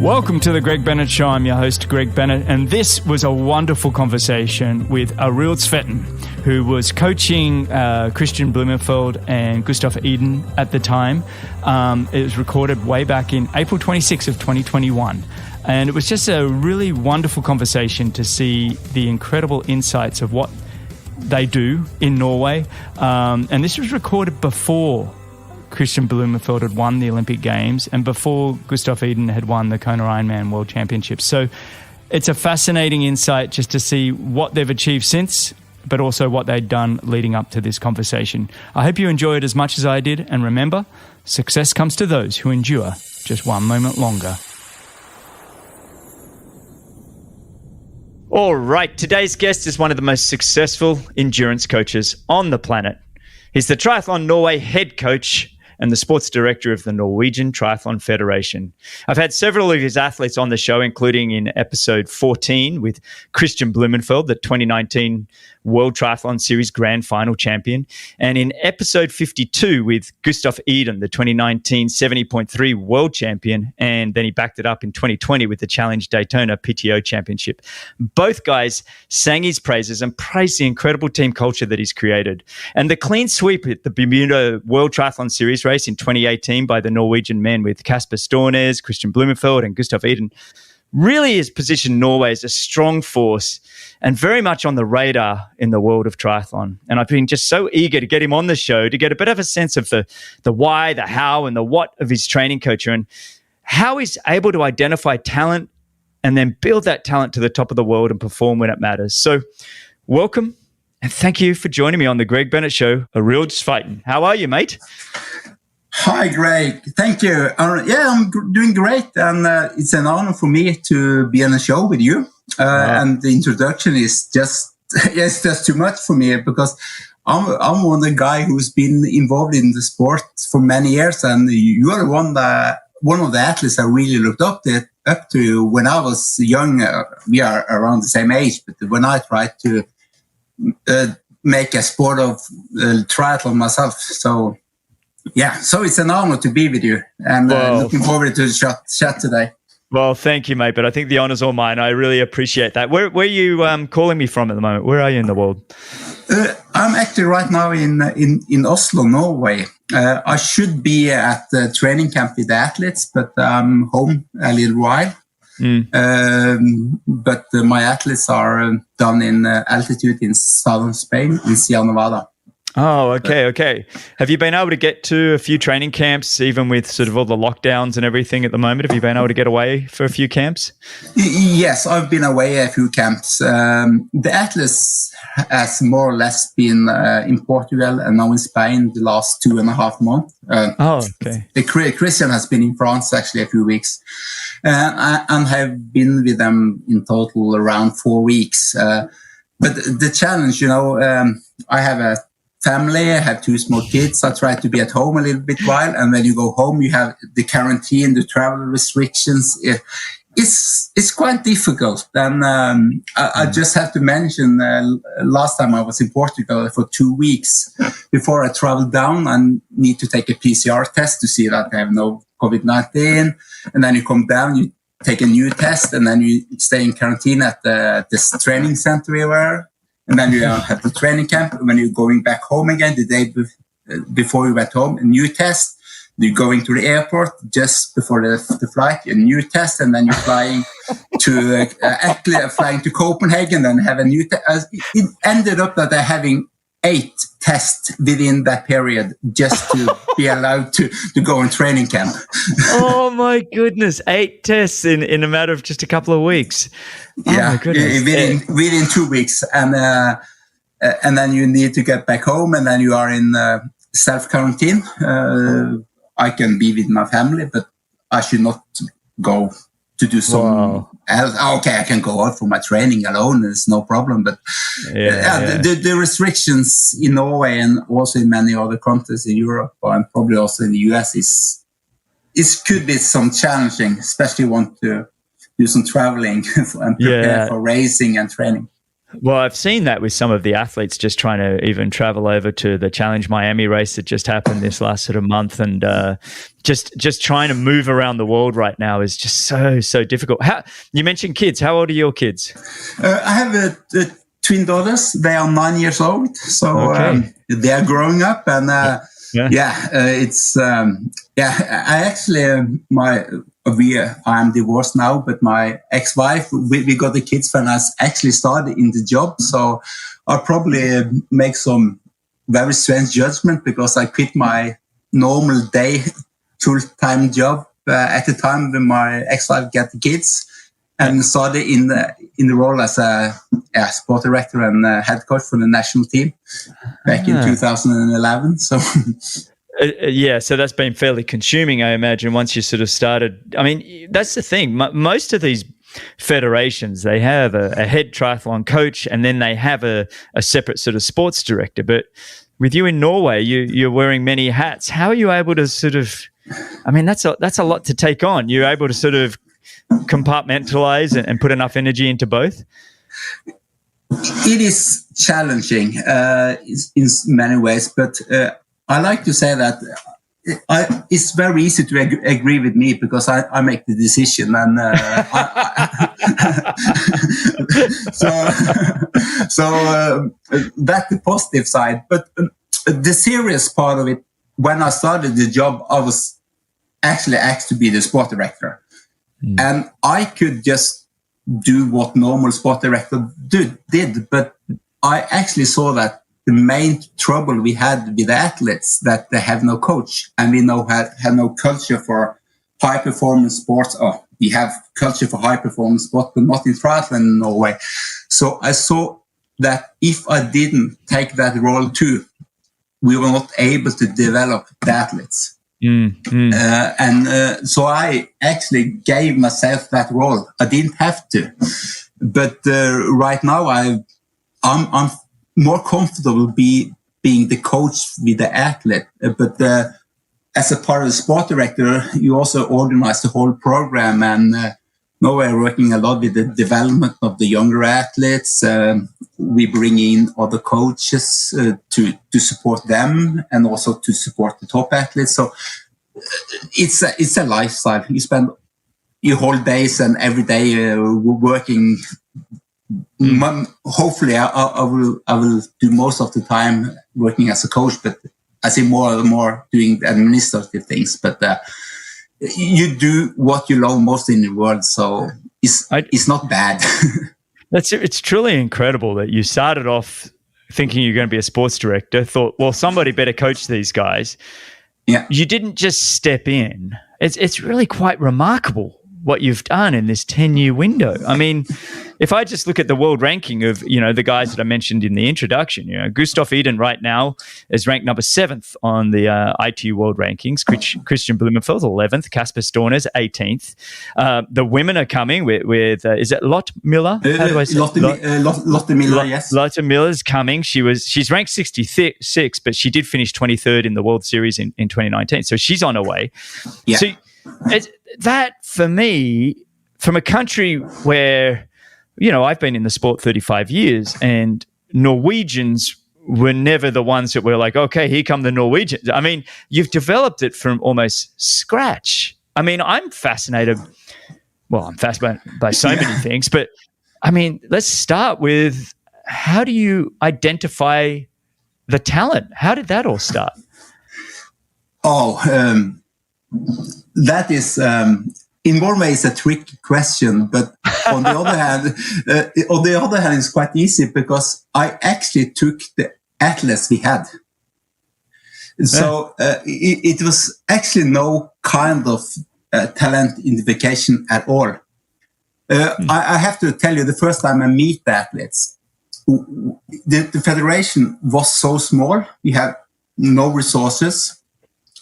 Welcome to the Greg Bennett Show. I'm your host, Greg Bennett, and this was a wonderful conversation with Arild Tveiten, who was coaching Kristian Blummenfelt and Gustav Iden at the time. It was recorded way back in April 26th of 2021. And it was just a really wonderful conversation to see the incredible insights of what they do in Norway. And this was recorded before Kristian Blummenfelt had won the Olympic Games and before Gustav Iden had won the Kona Ironman World Championships. So it's a fascinating insight just to see what they've achieved since, but also what they'd done leading up to this conversation. I hope you enjoy it as much as I did. And remember, success comes to those who endure just one moment longer. All right, today's guest is one of the most successful endurance coaches on the planet. He's the Triathlon Norway Head Coach and the sports director of the Norwegian Triathlon Federation. I've had several of his athletes on the show, including in episode 14 with Kristian Blummenfelt, the 2019 World Triathlon Series Grand Final champion, and in episode 52 with Gustav Iden, the 2019 70.3 World Champion, and then he backed it up in 2020 with the Challenge Daytona PTO Championship. Both guys sang his praises and praised the incredible team culture that he's created. And the clean sweep at the Bermuda World Triathlon Series race in 2018 by the Norwegian men with Casper Stornes, Kristian Blummenfelt, and Gustav Iden really has positioned Norway as a strong force and very much on the radar in the world of triathlon. And I've been just so eager to get him on the show to get a bit of a sense of the why, the how, and the what of his training culture and how he's able to identify talent and then build that talent to the top of the world and perform when it matters. So welcome and thank you for joining me on the Greg Bennett Show, Arild Tveiten. How are you, mate? Hi, Greg. Thank you. I'm doing great, and it's an honor for me to be on the show with you. And the introduction is just too much for me because I'm one of the guy who's been involved in the sport for many years, and you are one of the athletes I really looked up to when I was young. We are around the same age, but when I tried to make a sport of triathlon myself, so it's an honor to be with you, and looking forward to the chat today. Well, thank you, mate, but I think the honor's all mine. I really appreciate that. Where are you calling me from at the moment? Where are you in the world? I'm actually right now in Oslo, Norway. I should be at the training camp with the athletes, but I'm home a little while. But my athletes are down in altitude in southern Spain, in Sierra Nevada. Oh, okay. Have you been able to get to a few training camps, even with sort of all the lockdowns and everything at the moment? Have you been able to get away for a few camps? Yes, I've been away a few camps. The athletes has more or less been in Portugal and now in Spain the last 2.5 months. Kristian has been in France actually a few weeks, and have been with them in total around 4 weeks. But the challenge, I have a family, I have 2 small kids. I try to be at home a little bit while, and when you go home, you have the quarantine, the travel restrictions. It's quite difficult. And I just have to mention, last time I was in Portugal for 2 weeks before I traveled down, I need to take a PCR test to see that I have no COVID-19. And then you come down, you take a new test, and then you stay in quarantine at this training center we were. And then you have the training camp. When you're going back home again, the day before you went home, a new test. You're going to the airport just before the flight, a new test, and then you're flying to Copenhagen, and have a new test. It ended up that they're having 8 tests within that period just to be allowed to go on training camp. Oh my goodness, 8 tests in a matter of just a couple of weeks. Yeah, my goodness. Within 2 weeks, and then you need to get back home, and then you are in self-quarantine. I can be with my family, but I should not go to do some else. Okay, I can go out for my training alone. There's no problem. But the restrictions in Norway and also in many other countries in Europe and probably also in the US could be some challenging, especially want to do some traveling and prepare for racing and training. Well, I've seen that with some of the athletes just trying to even travel over to the Challenge Miami race that just happened this last sort of month, and just trying to move around the world right now is just so difficult. You mentioned kids. How old are your kids? I have twin daughters. They are 9 years old, so they are growing up, and I actually I am divorced now, but my ex-wife, we got the kids when I actually started in the job. So I probably make some very strange judgment because I quit my normal day full-time job at the time when my ex-wife got the kids, and started in the role as a sport director and head coach for the national team back in 2011. So. So that's been fairly consuming, I imagine, once you sort of started. I mean, that's the thing. Most of these federations, they have a head triathlon coach, and then they have a separate sort of sports director. But with you in Norway, you're wearing many hats. How are you able to sort of, I mean, that's a lot to take on. You're able to sort of compartmentalize and put enough energy into both? It is challenging in many ways, but I like to say that it's very easy to agree with me because I make the decision, and so that's the positive side. But the serious part of it, when I started the job, I was actually asked to be the sport director, and I could just do what normal sport director did, but I actually saw that the main trouble we had with the athletes that they have no coach, and we have no culture for high performance sports. Oh, we have culture for high performance sports, but not in triathlon in Norway. So I saw that if I didn't take that role too, we were not able to develop the athletes. So I actually gave myself that role. I didn't have to, but right now I'm more comfortable being the coach with the athlete, but as a part of the sport director, you also organize the whole program, and now we're working a lot with the development of the younger athletes. We bring in other coaches to support them and also to support the top athletes. So it's a lifestyle. You spend your whole days and every day working. Hopefully I will do most of the time working as a coach, but I see more and more doing administrative things. But you do what you love most in the world, so it's not bad. It's truly incredible that you started off thinking you're going to be a sports director, thought, well, somebody better coach these guys. Yeah, you didn't just step in. It's really quite remarkable what you've done in this 10-year window. I mean, if I just look at the world ranking of, the guys that I mentioned in the introduction, Gustav Iden right now is ranked number 7th on the ITU world rankings. Kristian Blummenfelt 11th, Casper Stornes 18th. The women are coming with is it Lotte Miller? How do I say Lotte Miller, yes. Lotte Miller's coming. She's ranked 66, but she did finish 23rd in the World Series in 2019. So she's on her way. Yeah. So that, for me, from a country where, I've been in the sport 35 years, and Norwegians were never the ones that were like, okay, here come the Norwegians. I mean, you've developed it from almost scratch. I mean, I'm fascinated. Well, I'm fascinated by so many things, but I mean, let's start with, how do you identify the talent? How did that all start? That is, in one way, it's a tricky question, but on the other hand, it's quite easy because I actually took the athletes we had. So it was actually no kind of talent identification at all. I have to tell you, the first time I meet the athletes, the federation was so small, we had no resources.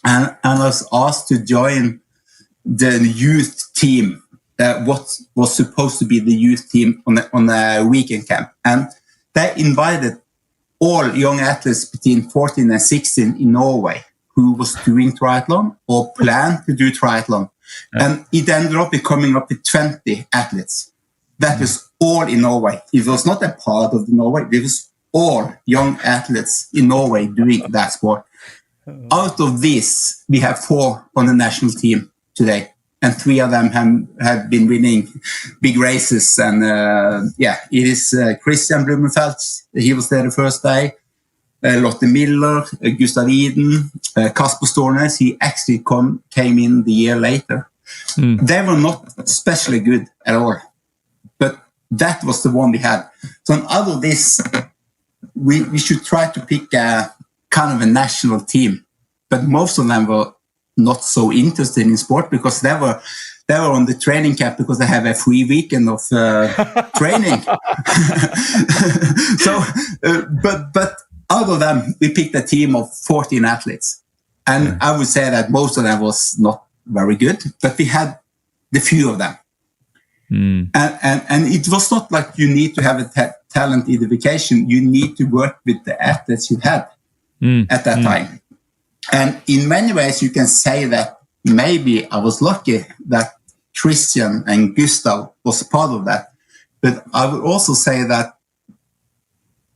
And I was asked to join the youth team, what was supposed to be the youth team on a weekend camp. And they invited all young athletes between 14 and 16 in Norway who was doing triathlon or planned to do triathlon. Yeah. And it ended up coming up with 20 athletes. that was all in Norway. It was not a part of Norway. It was all young athletes in Norway doing that sport. Out of this, we have 4 on the national team today, and 3 of them have been winning big races. And it is Kristian Blummenfelt. He was there the first day. Lotte Miller, Gustav Iden, Casper Stornes. He actually came in the year later. They were not especially good at all, but that was the one we had. So out of this, we should try to pick a kind of a national team, but most of them were not so interested in sport because they were on the training camp because they have a free weekend of training. So, but out of them, we picked a team of 14 athletes, and I would say that most of them was not very good, but we had the few of them. And it was not like you need to have a talent identification. You need to work with the athletes you had at that time. And in many ways, you can say that maybe I was lucky that Kristian and Gustav was part of that. But I would also say that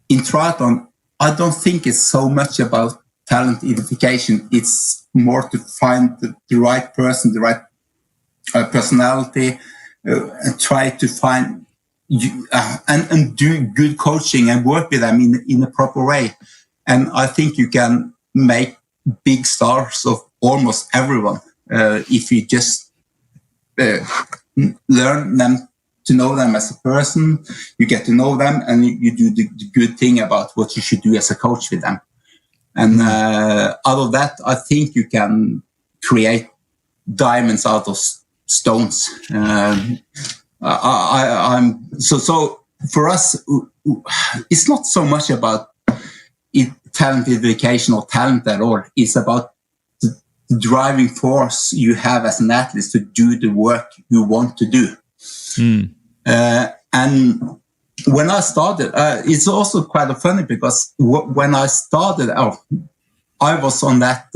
in triathlon, I don't think it's so much about talent identification. It's more to find the right person, the right personality, and try to find and do good coaching and work with them in a proper way. And I think you can make big stars of almost everyone if you just learn them to know them as a person. You get to know them, and you do the good thing about what you should do as a coach with them. And out of that, I think you can create diamonds out of stones. So for us, it's not so much about talent identification or talent at all. It's about the driving force you have as an athlete to do the work you want to do. And when I started, it's also quite funny because when I started, I was on that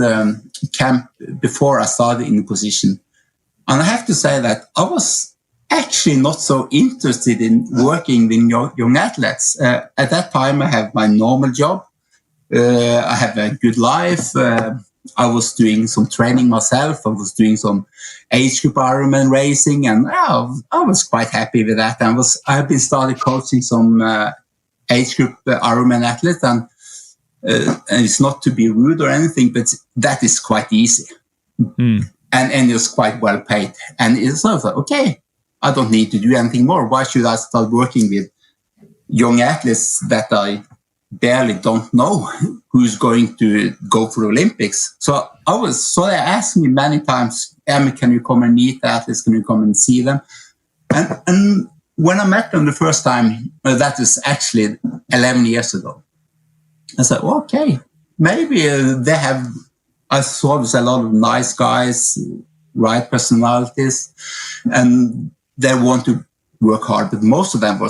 camp before I started in the position. And I have to say that I was actually not so interested in working with young athletes. At that time, I had my normal job. I had a good life. I was doing some training myself. I was doing some age group Ironman racing, and I was quite happy with that. I have been started coaching some age group Ironman athletes, and it's not to be rude or anything, but that is quite easy, and it's quite well paid. And it's sort of okay, I don't need to do anything more. Why should I start working with young athletes that I barely don't know who's going to go for the Olympics? So they asked me many times, Emmy, can you come and meet the athletes? Can you come and see them? And when I met them the first time, that is actually 11 years ago. I said, okay, maybe I saw there's a lot of nice guys, right personalities, and they want to work hard, but most of them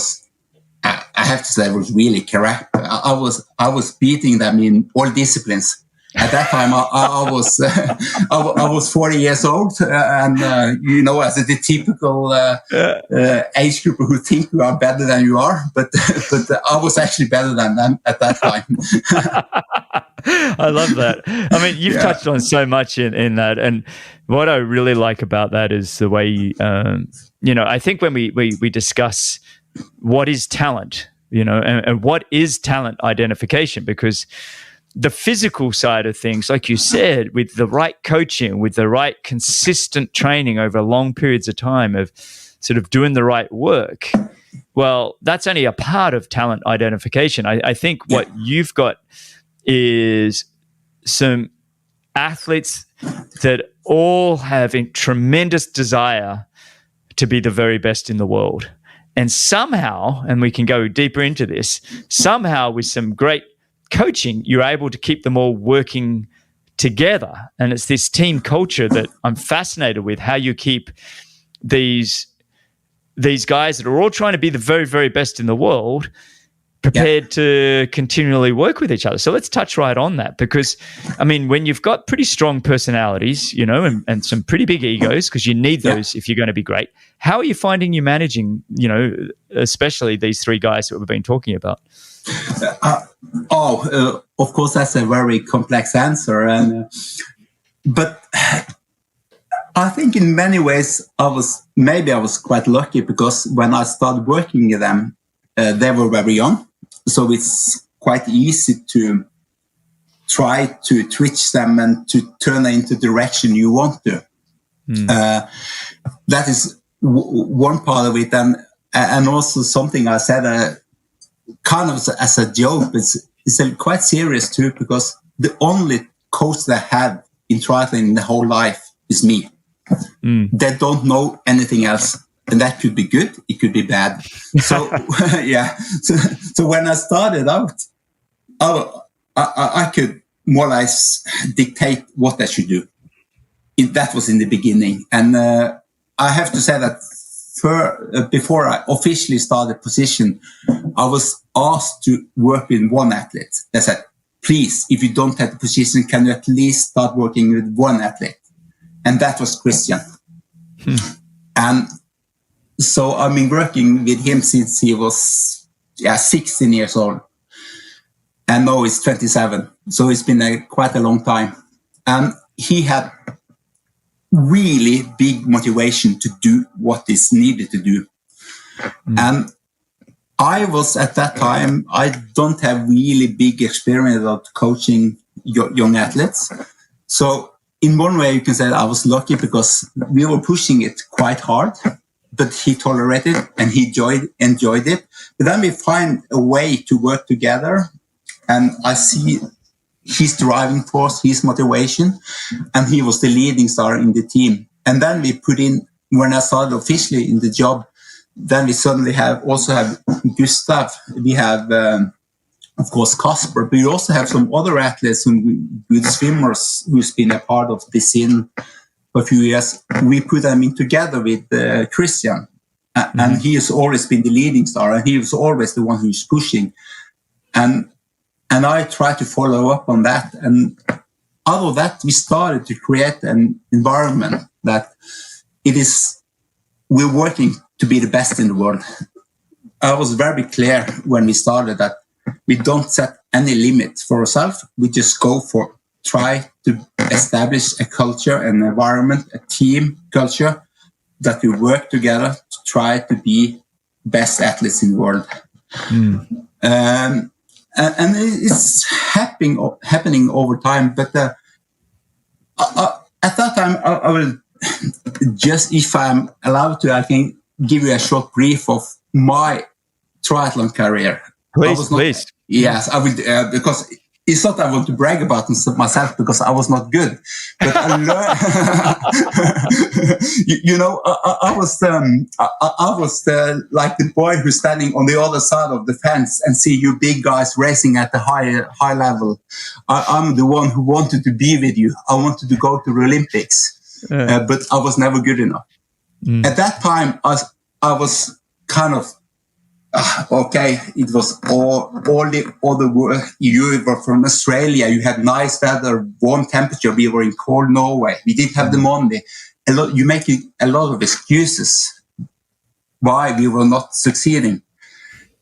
I have to say, was really crap. I was beating them in all disciplines. At that time, I was 40 years old, and as the typical age group who think you are better than you are, but I was actually better than them at that time. I love that. I mean, you've touched on so much in that, and what I really like about that is the way I think when we discuss what is talent, and what is talent identification, because the physical side of things, like you said, with the right coaching, with the right consistent training over long periods of time of sort of doing the right work, well, that's only a part of talent identification. I think what you've got is some athletes that all have a tremendous desire to be the very best in the world. And somehow, and we can go deeper into this, somehow with some great coaching, you're able to keep them all working together. And it's this team culture that I'm fascinated with, how you keep these guys that are all trying to be the very, very best in the world, prepared to continually work with each other. So let's touch right on that, because, I mean, when you've got pretty strong personalities, you know, and some pretty big egos, because you need those if you're going to be great, how are you finding you managing, you know, especially these three guys that we've been talking about? Of course, that's a very complex answer. But I think in many ways I was quite lucky, because when I started working with them, they were very young. So it's quite easy to try to twitch them and to turn them into the direction you want to. That is one part of it. And also something I said kind of as a joke, it's quite serious too, because the only coach they have in triathlon in the whole life is me. They don't know anything else. And that could be good, it could be bad. So, yeah. So when I started out, I could more or less dictate what I should do. That was in the beginning. And I have to say that before I officially started position, I was asked to work with one athlete. They said, please, if you don't have the position, can you at least start working with one athlete? And that was Kristian. And so I've been working with him since he was 16 years old. And now he's 27. So it's been quite a long time. And he had really big motivation to do what is needed to do. And I was at that time, I don't have really big experience of coaching young athletes. So in one way, you can say I was lucky, because we were pushing it quite hard, but he tolerated and he enjoyed it. But then we find a way to work together, and I see his driving force, his motivation, and he was the leading star in the team. And then we put in, when I started officially in the job, then we suddenly also have Gustav. We have, of course, Casper, but we also have some other athletes, good swimmers, who's been a part of the scene for a few years. We put them in together with Kristian, and he has always been the leading star, and he was always the one who's pushing. And I try to follow up on that. And out of that, we started to create an environment that we're working to be the best in the world. I was very clear when we started that we don't set any limits for ourselves. We just try to establish a culture, an environment, a team culture that we work together to try to be best athletes in the world. And it's happening over time. But at that time, I will just, if I'm allowed to, I can give you a short brief of my triathlon career. Please. Yes, I will, because it's not I want to brag about myself, because I was not good, but I learned. I was like the boy who's standing on the other side of the fence and see you big guys racing at the high level. I'm the one who wanted to be with you. I wanted to go to the Olympics, but I was never good enough. At that time, I was kind of. Okay, it was all the other world. You were from Australia. You had nice weather, warm temperature. We were in cold Norway. We didn't have the money. You make a lot of excuses why we were not succeeding,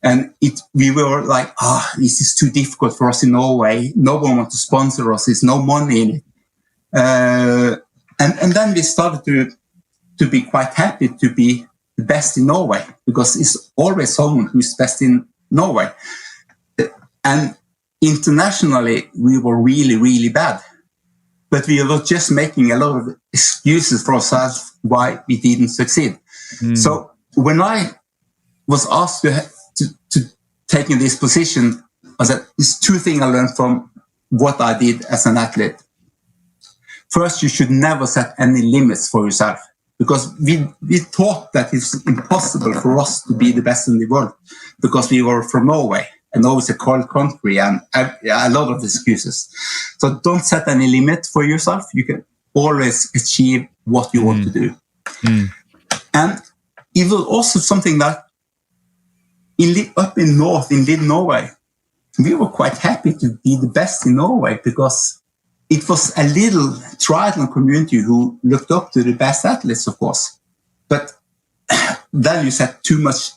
and we were like, this is too difficult for us in Norway. No one wants to sponsor us. There's no money in it, and then we started to be quite happy to be the best in Norway, because it's always someone who's best in Norway. And internationally, we were really, really bad. But we were just making a lot of excuses for ourselves why we didn't succeed. So when I was asked to take in this position, I said, there's two things I learned from what I did as an athlete. First, you should never set any limits for yourself. Because we thought that it's impossible for us to be the best in the world, because we were from Norway, and Norway is a cold country, and a lot of excuses. So don't set any limit for yourself. You can always achieve what you want to do. And it was also something that up in north, in Lille, Norway, we were quite happy to be the best in Norway because it was a little triathlon community who looked up to the best athletes, of course. But then you set too much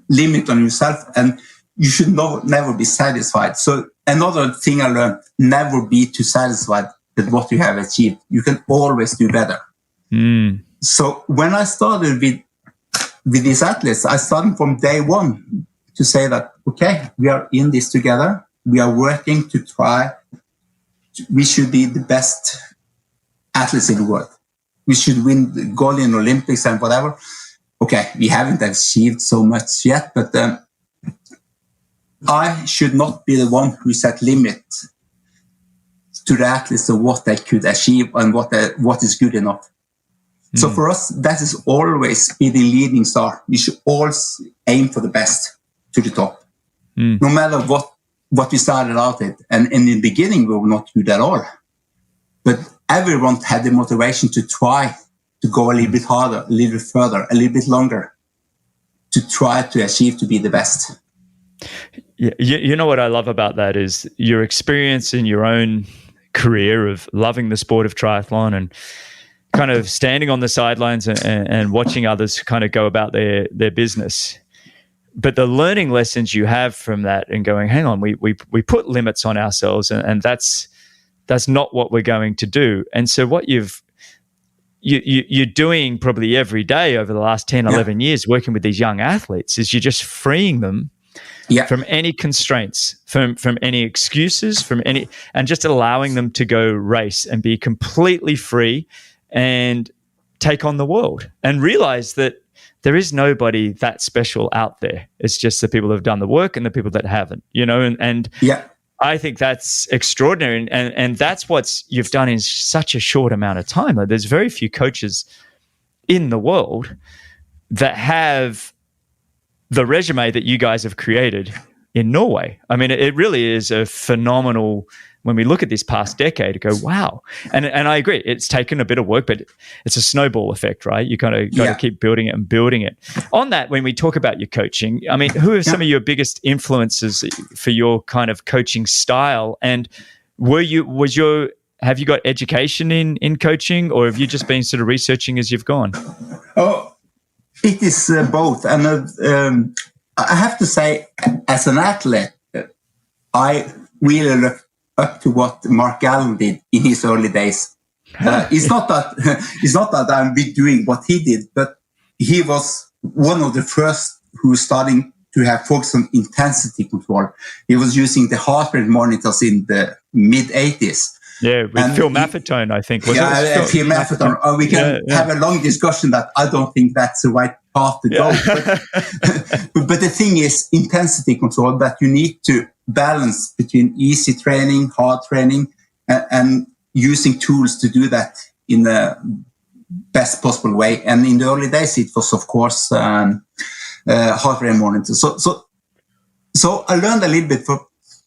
limit on yourself, and you should never be satisfied. So another thing I learned, never be too satisfied with what you have achieved. You can always do better. So when I started with these athletes, I started from day one to say that, okay, we are in this together. We are working to try. We should be the best athletes in the world. We should win the gold in Olympics and whatever. Okay, we haven't achieved so much yet, but I should not be the one who set limit to the athletes of what they could achieve and what is good enough. So for us, that is always be the leading star. We should always aim for the best to the top, no matter what we started out with. And in the beginning, we were not good at all. But everyone had the motivation to try to go a little bit harder, a little bit further, a little bit longer, to try to achieve to be the best. Yeah, you know what I love about that is your experience in your own career of loving the sport of triathlon and kind of standing on the sidelines and watching others kind of go about their business. But the learning lessons you have from that and going, hang on, we put limits on ourselves and that's not what we're going to do. And so what you're doing probably every day over the last 10, 11 years working with these young athletes is you're just freeing them from any constraints, from any excuses, and just allowing them to go race and be completely free and take on the world and realize that there is nobody that special out there. It's just the people that have done the work and the people that haven't, and I think that's extraordinary. And that's what you've done in such a short amount of time. Like, there's very few coaches in the world that have the resume that you guys have created in Norway. I mean, it really is a phenomenal, when we look at this past decade, to go, wow. And I agree, it's taken a bit of work, but it's a snowball effect, right? You kind of got to keep building it and building it. On that, when we talk about your coaching, I mean, who are some of your biggest influences for your kind of coaching style? And have you got education in coaching, or have you just been sort of researching as you've gone? Oh, it is both. And I have to say, as an athlete, I really look up to what Mark Allen did in his early days. It's not that I'm doing what he did, but he was one of the first who was starting to have focus on intensity control. He was using the heart rate monitors in the mid-80s. Yeah, with Phil Maffetone, I think. Phil Maffetone. We can have a long discussion that I don't think that's the right path to go. But the thing is, intensity control, that you need to balance between easy training, hard training, and using tools to do that in the best possible way. And in the early days, it was, of course, heart rate monitor. So I learned a little bit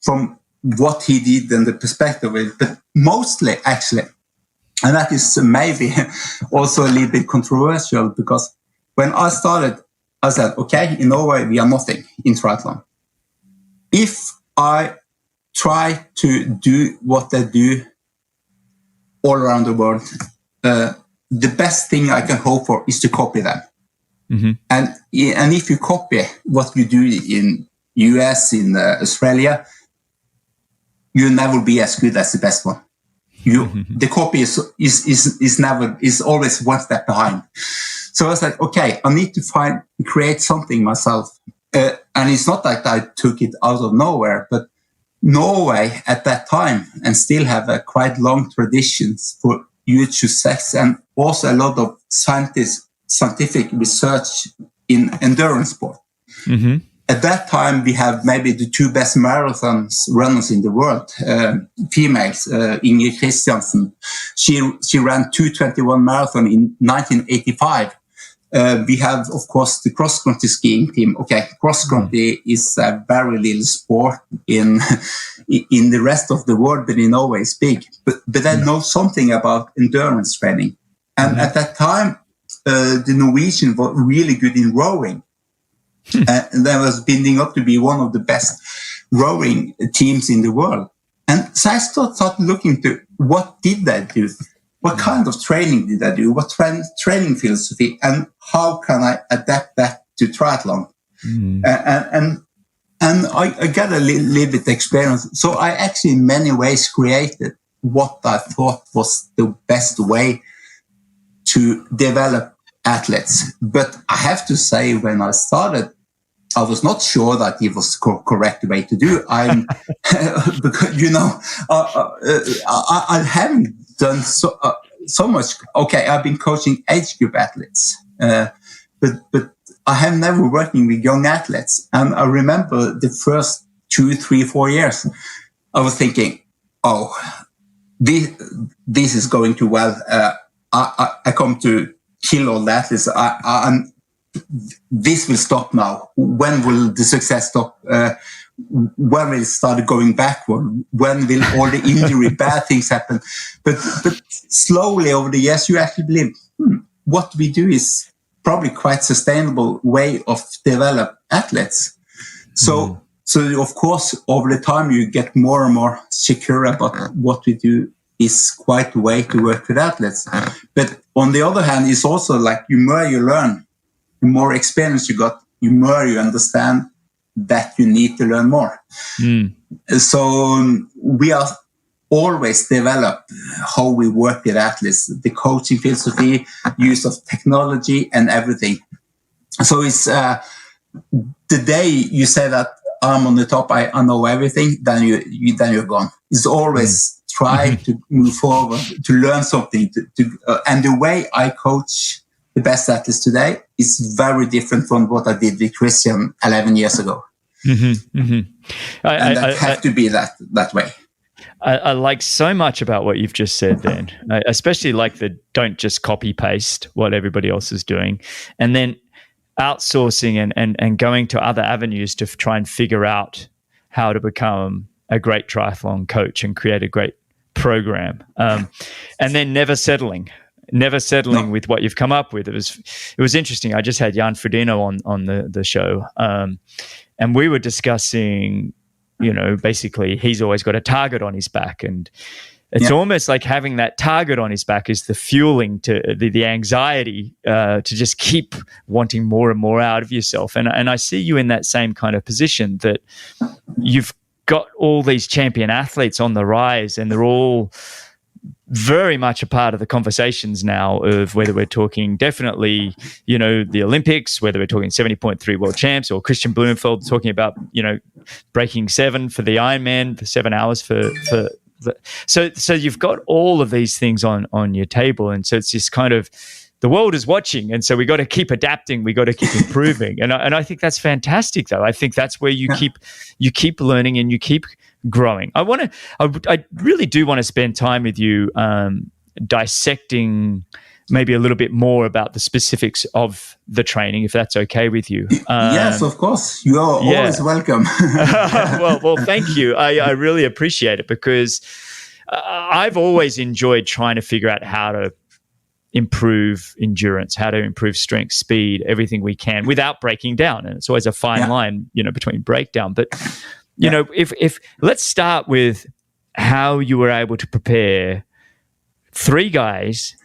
from what he did and the perspective of it, but mostly, actually, and that is maybe also a little bit controversial, because when I started, I said, okay, in Norway, we are nothing in triathlon. If I try to do what they do all around the world, the best thing I can hope for is to copy them. Mm-hmm. And if you copy what you do in US, in Australia, you'll never be as good as the best one. The copy is always one step behind. So I was like, okay, I need to create something myself. And it's not like I took it out of nowhere, but Norway at that time, and still have a quite long traditions for huge success, and also a lot of scientific research in endurance sport. Mm-hmm. At that time, we have maybe the two best marathon runners in the world, females. Ingrid Kristiansen, she ran 2:21 marathon in 1985. We have, of course, the cross-country skiing team. Okay, cross-country is a very little sport in the rest of the world, but in Norway it's big. But I know something about endurance training. And at that time, the Norwegians were really good in rowing. And that was building up to be one of the best rowing teams in the world. And so I started looking to what did they do? What kind of training did I do? What training philosophy? And how can I adapt that to triathlon? And I got a little bit experience. So I actually in many ways created what I thought was the best way to develop athletes. But I have to say, when I started, I was not sure that it was the correct way to do. Because, you know, I haven't done so much. Okay, I've been coaching age group athletes, but I have never working with young athletes. And I remember the first 2, 3, 4 years, I was thinking, oh, this is going too well. I come to kill all the athletes. This will stop now. When will the success stop? When will it start going backward? When will all the injury, bad things happen? But slowly over the years, you actually believe what we do is probably quite sustainable way of develop athletes. So of course, over the time, you get more and more secure about what we do is quite a way to work with athletes. But on the other hand, it's also like you learn. The more experience you got, the more you understand that you need to learn more. So we are always develop how we work with athletes, the coaching philosophy, use of technology and everything. So it's the day you say that I'm on the top, I know everything, then you're gone. It's always try to move forward, to learn something. And the way I coach the best athletes today is very different from what I did with Kristian 11 years ago. And that has to be that way. I like so much about what you've just said then. I especially like the don't just copy paste what everybody else is doing, and then outsourcing and going to other avenues to try and figure out how to become a great triathlon coach and create a great program, and then never settling with what you've come up with. It was interesting. I just had Jan Frodeno on the show, and we were discussing, you know, basically he's always got a target on his back, and it's almost like having that target on his back is the fueling to the anxiety to just keep wanting more and more out of yourself. And I see you in that same kind of position, that you've got all these champion athletes on the rise, and they're all very much a part of the conversations now of whether we're talking definitely, you know, the Olympics, whether we're talking 70.3 world champs, or Kristian Blummenfelt talking about, you know, breaking 7 for the Ironman, for 7 hours so you've got all of these things on your table. And so it's this kind of, the world is watching, and so we got to keep adapting, we got to keep improving. And I think that's fantastic, though. I think that's where you keep learning and you keep growing. I really do want to spend time with you dissecting maybe a little bit more about the specifics of the training, if that's okay with you. Yes, of course. You are always welcome. well, thank you. I really appreciate it, because I've always enjoyed trying to figure out how to improve endurance, how to improve strength, speed, everything we can without breaking down. And it's always a fine line, you know, between breakdown. But, you know, if let's start with how you were able to prepare 3 guys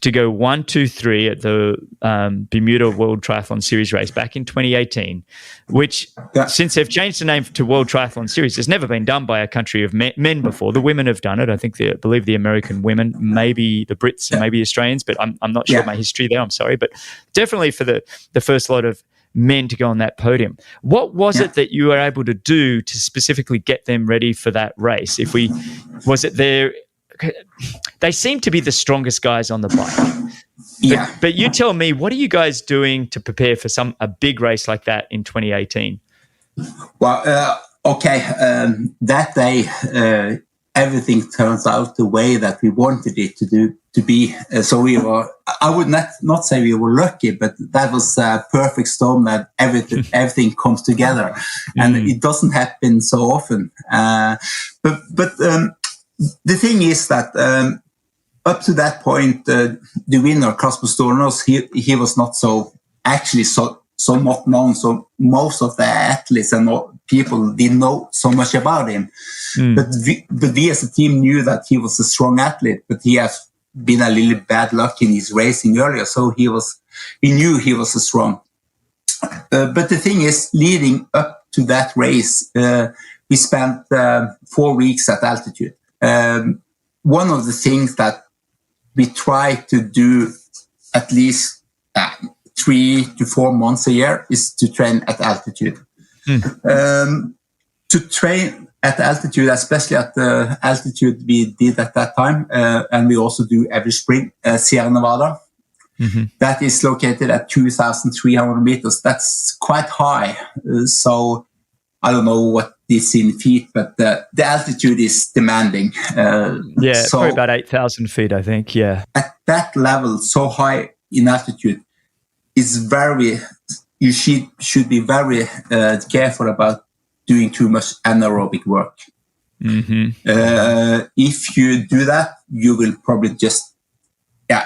to go 1, 2, 3 at the Bermuda World Triathlon Series race back in 2018, which since they've changed the name to World Triathlon Series, has never been done by a country of men before. The women have done it. I believe the American women, maybe the Brits and maybe Australians, but I'm not sure my history there. I'm sorry, but definitely for the first lot of men to go on that podium. What was it that you were able to do to specifically get them ready for that race? They seem to be the strongest guys on the bike. But you tell me, what are you guys doing to prepare for a big race like that in 2018? Well, that day, everything turns out the way that we wanted it to be. So we were, I would not say we were lucky, but that was a perfect storm that everything comes together, and it doesn't happen so often. But the thing is that up to that point, the winner, Casper Stornes, he was not so so not known. So most of the athletes and people didn't know so much about him. But we as a team knew that he was a strong athlete, but he has been a little bad luck in his racing earlier. So we knew he was a strong. But the thing is, leading up to that race, we spent 4 weeks at altitude. One of the things that we try to do at least 3 to 4 months a year is to train at altitude. To train at altitude, especially at the altitude we did at that time, and we also do every spring, Sierra Nevada. That is located at 2,300 meters. That's quite high. So I don't know what this in feet, but the altitude is demanding. So probably about 8,000 feet, I think. Yeah. At that level, so high in altitude, you should be very careful about doing too much anaerobic work. If you do that, you will probably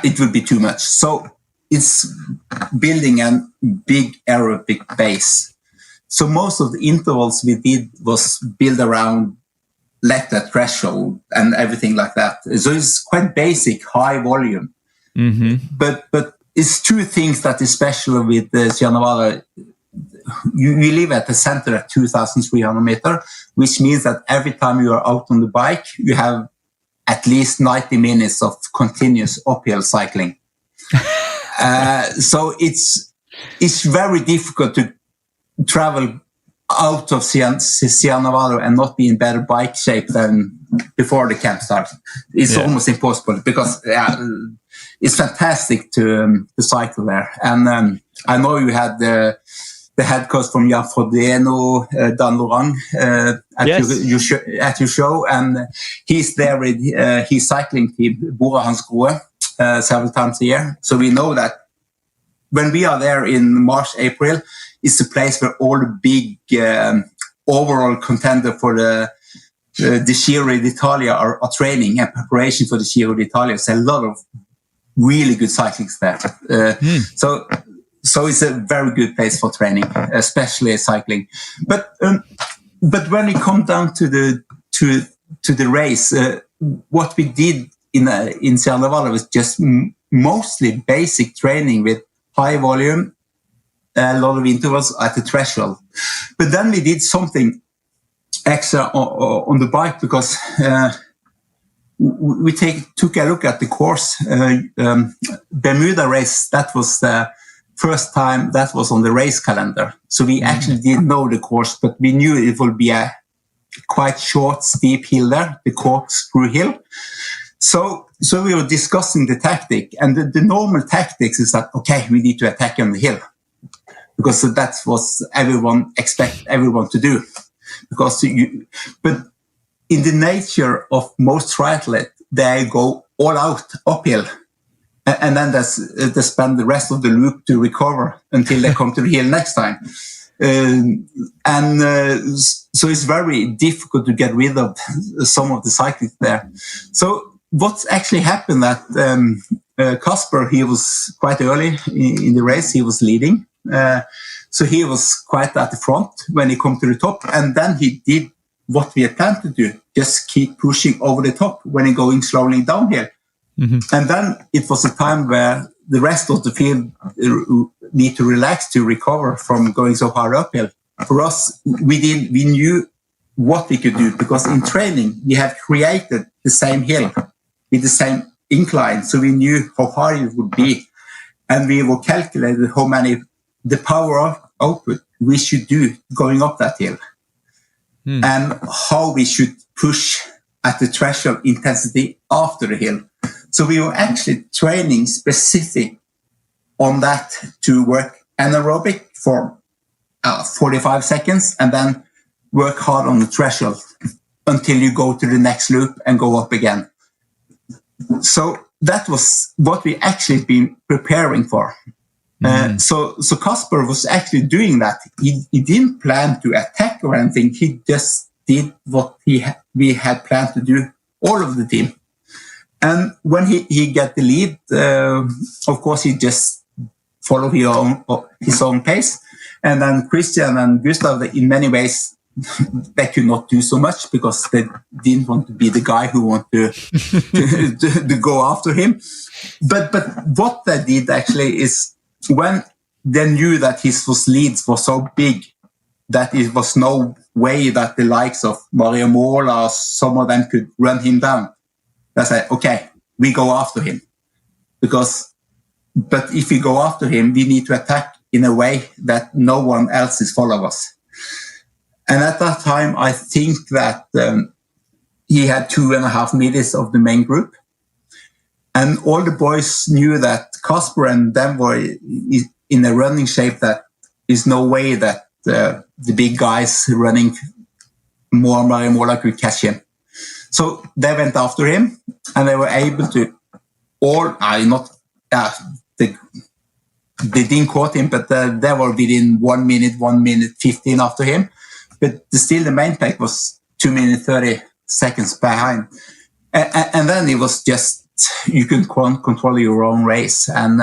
it will be too much. So it's building a big aerobic base. So most of the intervals we did was built around lactate threshold and everything like that. So it's quite basic, high volume. But it's two things that is special with the Sierra Nevada. You live at the center at 2,300 meters, which means that every time you are out on the bike, you have at least 90 minutes of continuous uphill cycling. So it's very difficult to travel out of Sierra Nevada and not be in better bike shape than before the camp starts. It's almost impossible because it's fantastic to cycle there. And I know you had the head coach from Jan Frodeno, Dan Laurent, at your show, and he's there with his cycling team, Bora Hansgrohe, several times a year. So we know that when we are there in March, April, it's the place where all the big overall contender for the Giro d'Italia are training and preparation for the Giro d'Italia. So a lot of really good cyclists there. So it's a very good place for training, especially cycling. But when it comes down to the race, what we did in Sierra Nevada was just mostly basic training with high volume, a lot of intervals at the threshold. But then we did something extra on the bike because we took a look at the course. Bermuda race, that was the first time that was on the race calendar. So we actually didn't know the course, but we knew it would be a quite short, steep hill there, the corkscrew hill. So we were discussing the tactic, and the normal tactics is that, okay, we need to attack on the hill because that's what everyone expect everyone to do. But in the nature of most triathletes, they go all out uphill. And then they spend the rest of the loop to recover until they come to the hill next time. So it's very difficult to get rid of some of the cyclists there. So what's actually happened that Casper, he was quite early in the race, he was leading. So he was quite at the front when he come to the top. And then he did what we had planned to do, just keep pushing over the top when he going slowly downhill. And then it was a time where the rest of the field need to relax to recover from going so hard uphill. For us, we knew what we could do because in training, we have created the same hill with the same incline. So we knew how hard it would be. And we will calculate the power output we should do going up that hill. And how we should push at the threshold intensity after the hill. So we were actually training specific on that to work anaerobic for 45 seconds and then work hard on the threshold until you go to the next loop and go up again. So that was what we actually been preparing for. So Casper was actually doing that. He didn't plan to attack or anything. He just did what we had planned to do, all of the team. And when he got the lead, of course, he just follow his own pace. And then Kristian and Gustav, in many ways, they could not do so much because they didn't want to be the guy who wanted to go after him. But what they did actually is when they knew that his leads were so big that it was no way that the likes of Mario Mola or some of them could run him down, they said, okay, we go after him. But if we go after him, we need to attack in a way that no one else is follow us. And at that time, I think that he had 2.5 minutes of the main group. And all the boys knew that Casper and them were in a running shape that is no way that the big guys running more Mario Mola could catch him. So they went after him, and they were able to they didn't caught him, but they were within 1 minute 15 after him. But still, the main pack was 2 minutes 30 seconds behind. And then it was just, you could control your own race. And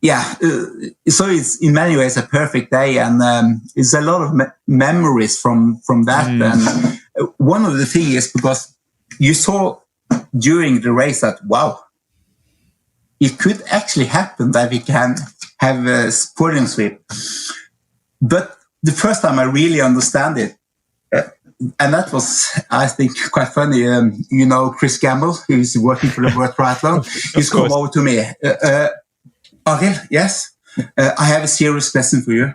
so it's in many ways a perfect day. And it's a lot of memories from that. And one of the things is because you saw during the race that, wow, it could actually happen that we can have a podium sweep. But the first time I really understand it, and that was, I think, quite funny. Chris Gamble, who's working for the World Triathlon, he's come over to me. Arild, yes, I have a serious question for you.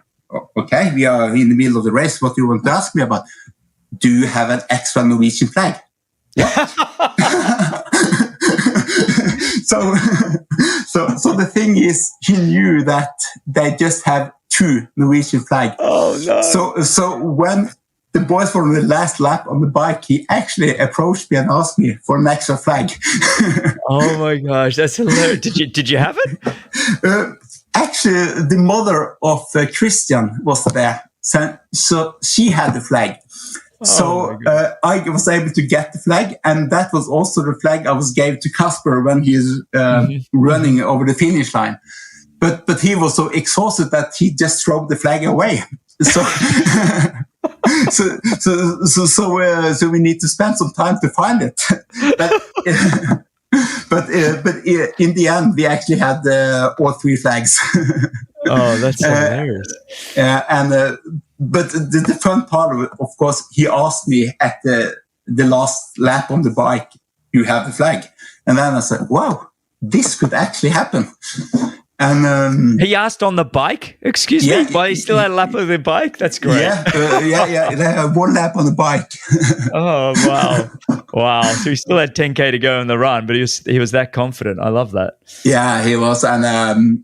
Okay, we are in the middle of the race. What do you want to ask me about? Do you have an extra Norwegian flag? So the thing is, he knew that they just have 2 Norwegian flags. Oh no! So when the boys were on the last lap on the bike, he actually approached me and asked me for an extra flag. Oh my gosh, that's hilarious! Did you have it? Actually, the mother of Kristian was there, so she had the flag. So I was able to get the flag, and that was also the flag I was gave to Casper when he's running over the finish line. But he was so exhausted that he just threw the flag away. So so we need to spend some time to find it. But in the end, we actually had all 3 flags. Oh, that's hilarious. But the fun part of it, of course, he asked me at the last lap on the bike, "You have the flag?" And then I said, "Wow, this could actually happen." And he asked on the bike. Excuse me, while he still had a lap of the bike. That's great. Yeah. They had 1 lap on the bike. Oh wow! So he still had 10K to go in the run, but he was that confident. I love that. Yeah, he was, and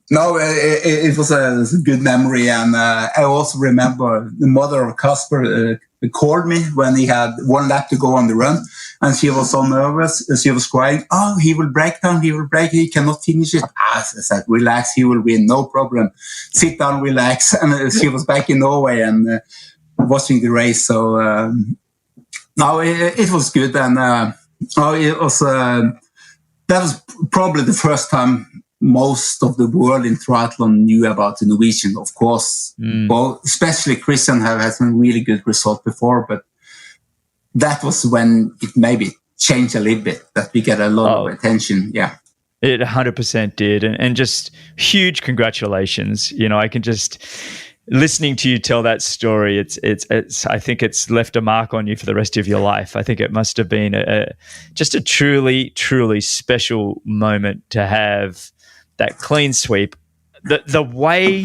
it was a good memory. And I also remember the mother of Casper called me when he had 1 lap to go on the run, and she was so nervous. She was crying, "Oh, he will break down. He cannot finish it." I said, "Relax, he will win, no problem. Sit down, relax." And she was back in Norway and watching the race. So it was good, and it was that was probably the first time most of the world in triathlon knew about the Norwegian. Of course, well, especially Kristian have had some really good results before, but that was when it maybe changed a little bit, that we get a lot of attention. Yeah. It 100% did. And just huge congratulations. I can just, listening to you tell that story, it's I think it's left a mark on you for the rest of your life. I think it must have been just a truly, truly special moment to have that clean sweep. The way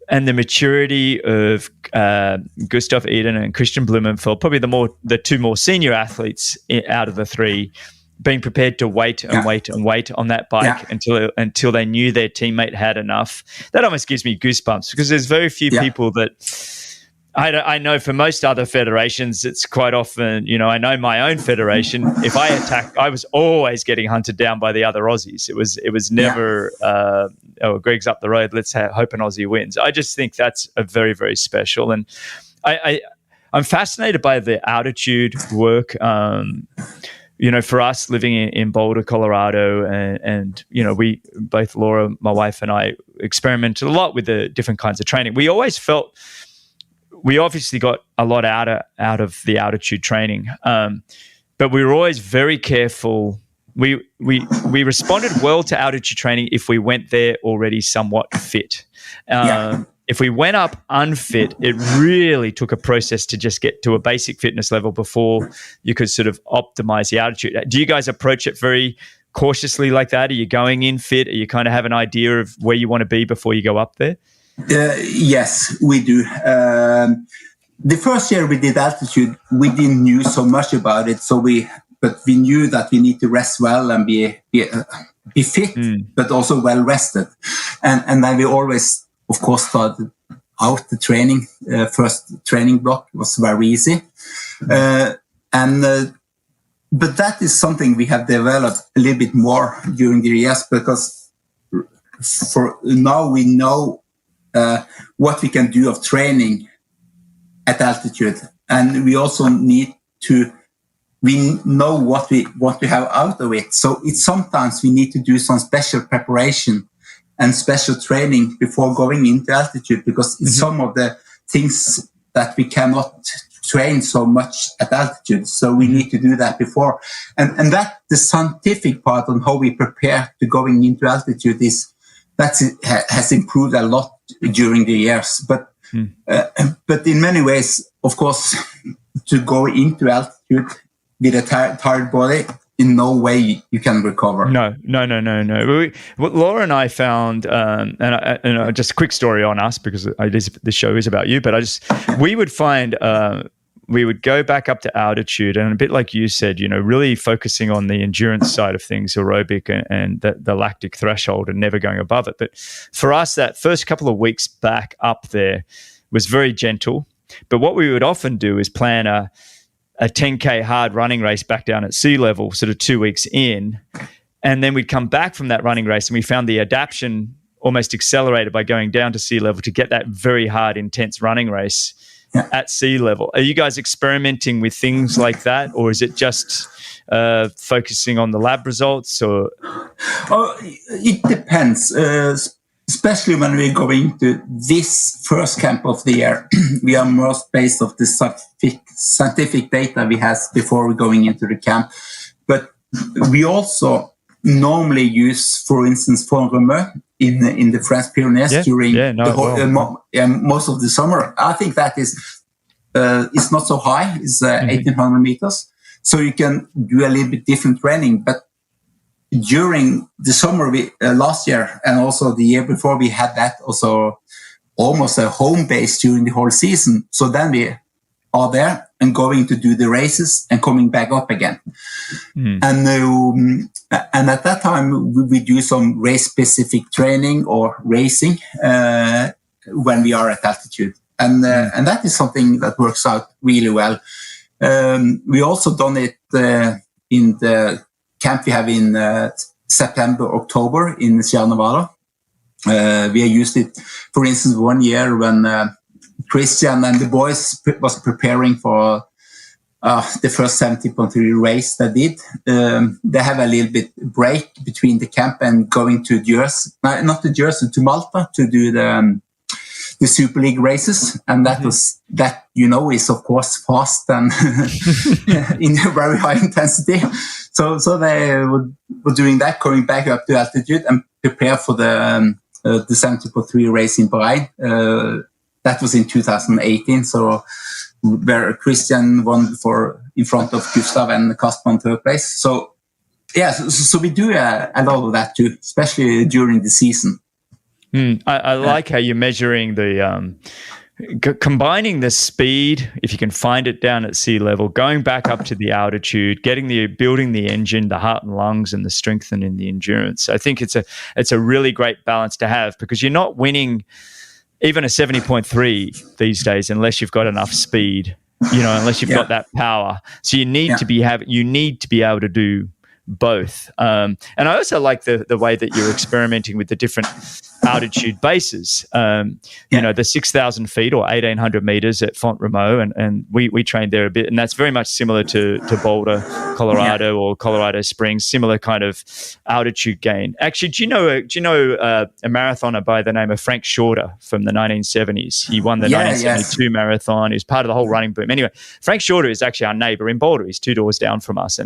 and the maturity of Gustav Iden and Kristian Blummenfelt, probably the 2 more senior athletes out of the 3, being prepared to wait and wait and wait on that bike until they knew their teammate had enough. That almost gives me goosebumps, because there's very few people that I know for most other federations, it's quite often, I know my own federation, if I attack, I was always getting hunted down by the other Aussies. It was never, Greg's up the road, let's hope an Aussie wins. I just think that's a very, very special. And I'm fascinated by the altitude work. for us living in Boulder, Colorado, and we both, Laura, my wife, and I experimented a lot with the different kinds of training. We always felt we obviously got a lot out of the altitude training, but we were always very careful. We responded well to altitude training if we went there already somewhat fit. If we went up unfit, it really took a process to just get to a basic fitness level before you could sort of optimize the altitude. Do you guys approach it very cautiously like that? Are you going in fit? Are you kind of have an idea of where you want to be before you go up there? Yes, we do. The first year we did altitude, we didn't know so much about it, but we knew that we need to rest well and be fit, but also well rested. And then we always, of course, started out the training. First training block was very easy. But that is something we have developed a little bit more during the years, because for now we know what we can do of training at altitude. And we also we know what we want to have out of it. So it's sometimes we need to do some special preparation and special training before going into altitude, because it's some of the things that we cannot train so much at altitude. So we need to do that before. And that the scientific part on how we prepare to going into altitude has improved a lot during the years. But in many ways, of course, to go into altitude with a tired body, in no way you can recover. No. What Laura and I found, and just a quick story on us, because this show is about you, but we would find, we would go back up to altitude, and a bit like you said, really focusing on the endurance side of things, aerobic and the lactic threshold, and never going above it. But for us, that first couple of weeks back up there was very gentle. But what we would often do is plan a 10K hard running race back down at sea level, sort of 2 weeks in. And then we'd come back from that running race, and we found the adaptation almost accelerated by going down to sea level to get that very hard, intense running race at sea level. Are you guys experimenting with things like that, or is it just focusing on the lab results? Or it depends. Especially when we're going to this first camp of the year, we are most based off the scientific data we have before we're going into the camp. But we also normally use, for instance, Font Romeu in the French Pyrenees during most of the summer. I think that is it's not so high. It's 1,800 meters. So you can do a little bit different training. But during the summer last year and also the year before, we had that also almost a home base during the whole season. So then we are there and going to do the races and coming back up again. And at that time we do some race specific training or racing when we are at altitude, and that is something that works out really well. We also done it in the camp we have in September, October in Sierra Nevada. We used it, for instance, one year when Kristian and the boys was preparing for the first 70.3 race they did. They have a little bit break between the camp and going to to Malta to do the Super League races, and that was is of course fast and in a very high intensity. So they were doing that, going back up to altitude and prepare for the 70.3 race in Bahrain. That was in 2018. So where Kristian won in front of Gustav and Casper on third place. So so we do a lot of that too, especially during the season. I like how you're measuring the combining the speed, if you can find it down at sea level, going back up to the altitude, building the engine, the heart and lungs, and the strengthening the endurance. I think it's a really great balance to have, because you're not winning even a 70.3 these days unless you've got enough speed, unless you've got that power. So you need to be able to do both. And I also like the way that you're experimenting with the different altitude bases. You know, the 6,000 feet or 1,800 meters at Font-Romeu, and we trained there a bit, and that's very much similar to Boulder, Colorado, or Colorado Springs, similar kind of altitude gain. Actually, do you know a marathoner by the name of Frank Shorter from the 1970s? He won the 1972 marathon. He was part of the whole running boom. Anyway, Frank Shorter is actually our neighbor in Boulder. He's 2 doors down from us,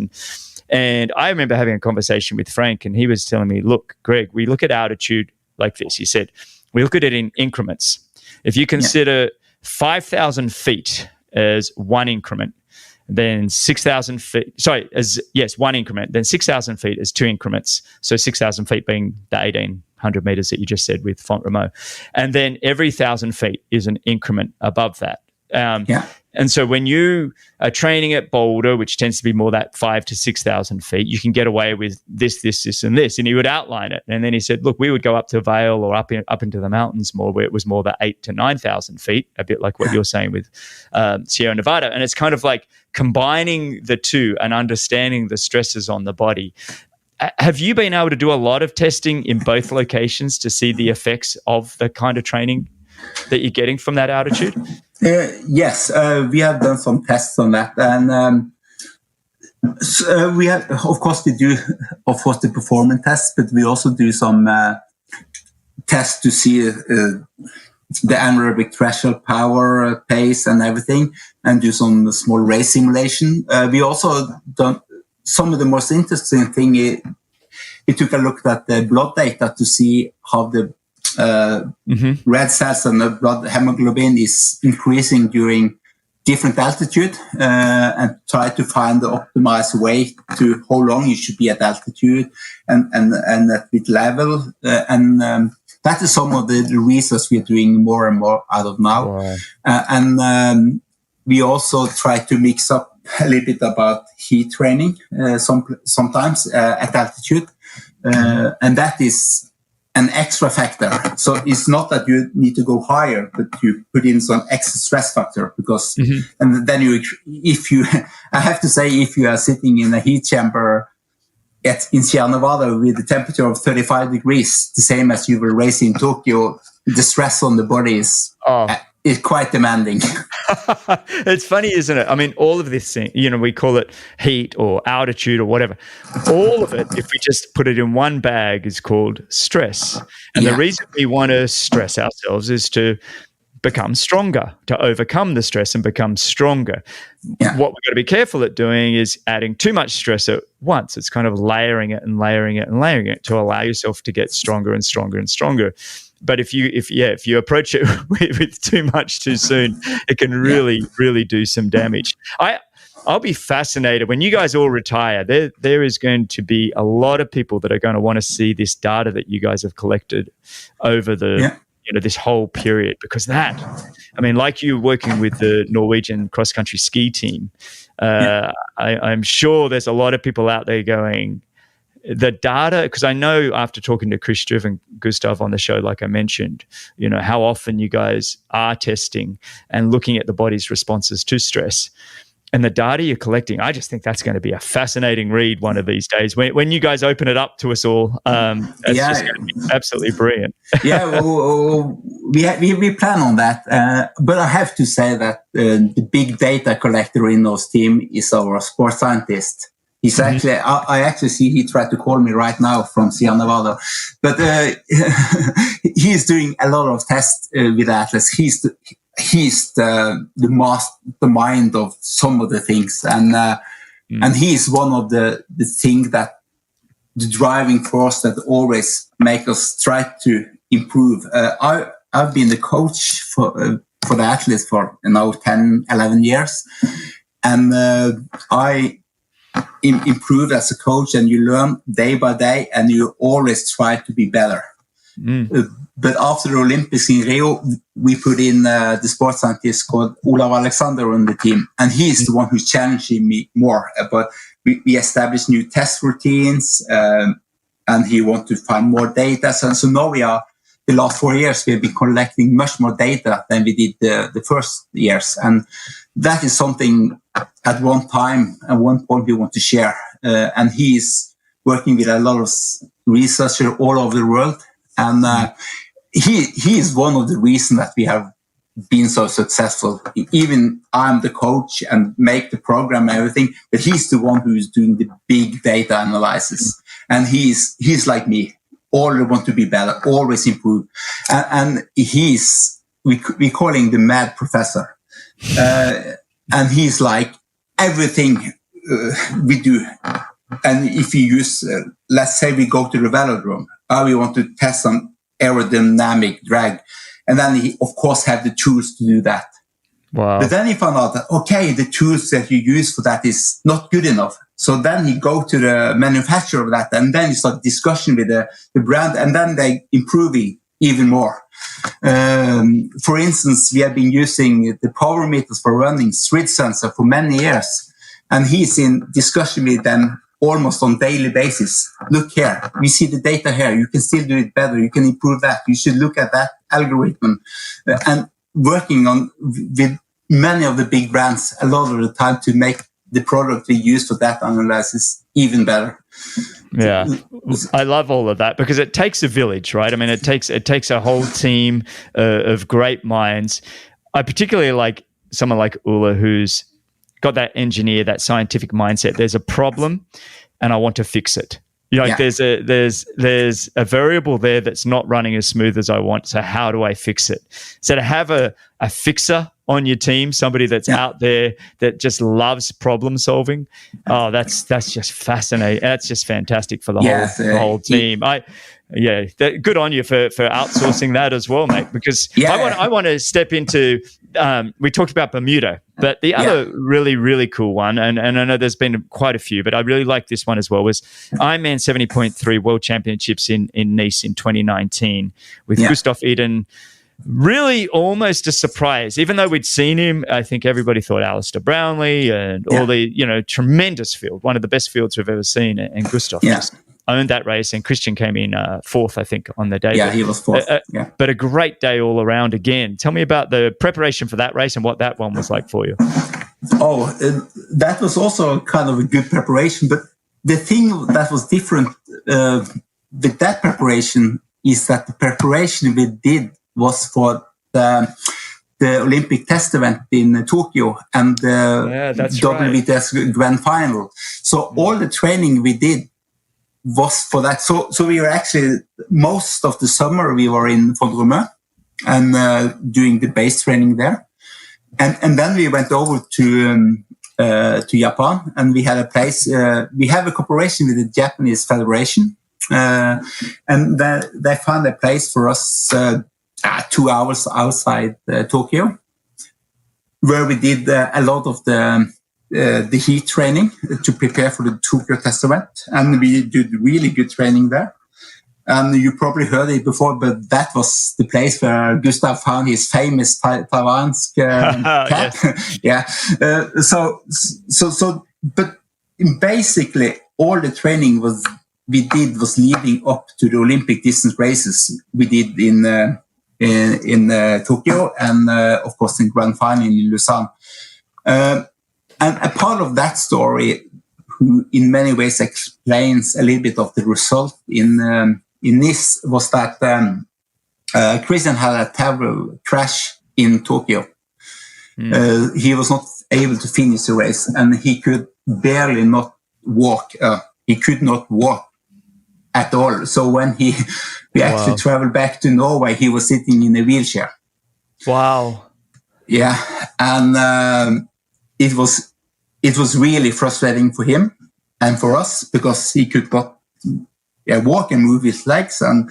and I remember having a conversation with Frank, and he was telling me, look, Greg, we look at altitude like this. He said, we look at it in increments. If you consider 5,000 feet as one increment, then 6,000 feet, one increment, then 6,000 feet as two increments. So 6,000 feet being the 1,800 meters that you just said with Font-Romeu. And then every 1,000 feet is an increment above that. And so when you are training at Boulder, which tends to be more that 5,000 to 6,000 feet, you can get away with this, and this. And he would outline it. And then he said, look, we would go up to Vail or up into the mountains more, where it was more the 8,000 to 9,000 feet, a bit like what you're saying with Sierra Nevada. And it's kind of like combining the two and understanding the stresses on the body. Have you been able to do a lot of testing in both locations to see the effects of the kind of training that you're getting from that altitude? Yes, we have done some tests on that, and we have, of course, the performance tests, but we also do some tests to see the anaerobic threshold power, pace, and everything, and do some small race simulation. We also done some of the most interesting thing. We took a look at the blood data to see how the red cells and the blood hemoglobin is increasing during different altitude, and try to find the optimized way to how long you should be at altitude and at which level. That is some of the research we're doing more and more out of now. Wow. We also try to mix up a little bit about heat training sometimes at altitude. And that is an extra factor. So it's not that you need to go higher, but you put in some extra stress factor because, and then I have to say, if you are sitting in a heat chamber in Sierra Nevada with a temperature of 35 degrees, the same as you will race in Tokyo, the stress on the body is quite demanding. It's funny, isn't it? I mean, all of this thing, we call it heat or altitude or whatever. All of it, if we just put it in one bag, is called stress. And the reason we want to stress ourselves is to become stronger, to overcome the stress and become stronger. What we've got to be careful at doing is adding too much stress at once. It's kind of layering it and layering it and layering it to allow yourself to get stronger and stronger and stronger. But if you approach it with too much too soon, it can really do some damage. I'll be fascinated when you guys all retire. There is going to be a lot of people that are going to want to see this data that you guys have collected over the this whole period, because like you working with the Norwegian cross country ski team, I'm sure there's a lot of people out there going, the data, because I know after talking to Kristian and Gustav on the show, like I mentioned, how often you guys are testing and looking at the body's responses to stress. And the data you're collecting, I just think that's going to be a fascinating read one of these days. When you guys open it up to us all, it's just going to be absolutely brilliant. We plan on that. But I have to say that the big data collector in those team is our sports scientist. He's actually, I actually see he tried to call me right now from Sierra Nevada, but he's doing a lot of tests with Atlas. He's the mastermind of some of the things, and he's one of the thing that the driving force that always make us try to improve. I've been the coach for the Atlas for now 10, 11 years, and I improve as a coach, and you learn day by day, and you always try to be better. But after the Olympics in Rio, we put in the sports scientist called Olav Alexander on the team, and he's the one who's challenging me more. But we established new test routines, and he wants to find more data. So now the last 4 years, we've been collecting much more data than we did the first years. And that is something at one point we want to share. And he's working with a lot of researchers all over the world. And he is one of the reasons that we have been so successful. Even I'm the coach and make the program and everything, but he's the one who's doing the big data analysis. And he's like me, always want to be better, always improve. And we call him the mad professor. And he's like, everything we do. And if you use, let's say we go to the velodrome, we want to test some aerodynamic drag. And then he, of course, have the tools to do that. Wow. But then he found out that, okay, the tools that you use for that is not good enough. So then he go to the manufacturer of that, and then he start discussion with the brand, and then they improving even more. For instance, we have been using the power meters for running street sensor for many years, and he's in discussion with them almost on daily basis. Look here, we see the data here. You can still do it better. You can improve that. You should look at that algorithm. And working on with many of the big brands a lot of the time to make the product we use for that analysis even better. Yeah, I love all of that because it takes a village, right? I mean, it takes a whole team of great minds. I particularly like someone like Ulla, who's got that engineer, that scientific mindset. There's a problem, and I want to fix it. You know, like there's a variable there that's not running as smooth as I want. So how do I fix it? So to have a fixer on your team, somebody that's out there that just loves problem solving, that's just fascinating. That's just fantastic for the whole team. Good on you for outsourcing that as well, mate. Because I want to step into. We talked about Bermuda, but the other really, really cool one, and I know there's been quite a few, but I really like this one as well, was Ironman 70.3 World Championships in Nice in 2019 with Gustav Iden. Really almost a surprise. Even though we'd seen him, I think everybody thought Alistair Brownlee and all the, tremendous field, one of the best fields we've ever seen. And Gustav just owned that race, and Kristian came in fourth, I think, on the day. Yeah, he was fourth. But a great day all around again. Tell me about the preparation for that race and what that one was like for you. That was also kind of a good preparation. But the thing that was different with that preparation is that the preparation we did was for the Olympic test event in Tokyo and the WTS Grand Final. So all the training we did was for that. So we were actually, most of the summer we were in Font-Romeu and doing the base training there. And then we went over to Japan, and we had a place, we have a cooperation with the Japanese Federation. And they found a place for us 2 hours outside Tokyo, where we did a lot of the heat training to prepare for the Tokyo test event, and we did really good training there. And you probably heard it before, but that was the place where Gustav found his famous Taiwan's cat. But basically all the training we did was leading up to the Olympic distance races we did in Tokyo, and of course in Grand Final in Lausanne. And a part of that story, who in many ways explains a little bit of the result in Nice, was that Kristian had a terrible crash in Tokyo. He was not able to finish the race, and he could barely not walk. He could not walk at all. So when we actually traveled back to Norway, he was sitting in a wheelchair. Wow. Yeah. And it was really frustrating for him and for us, because he could not walk and move his legs. And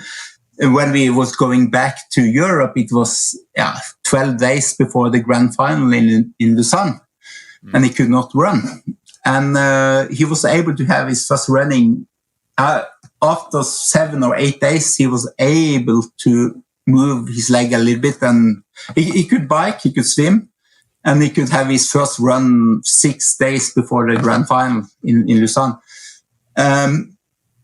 when we was going back to Europe, it was 12 days before the Grand Final in Lausanne, and he could not run. And he was able to have his first running after 7 or 8 days. He was able to move his leg a little bit, and he could bike, he could swim, and he could have his first run 6 days before the Grand Final in Lausanne.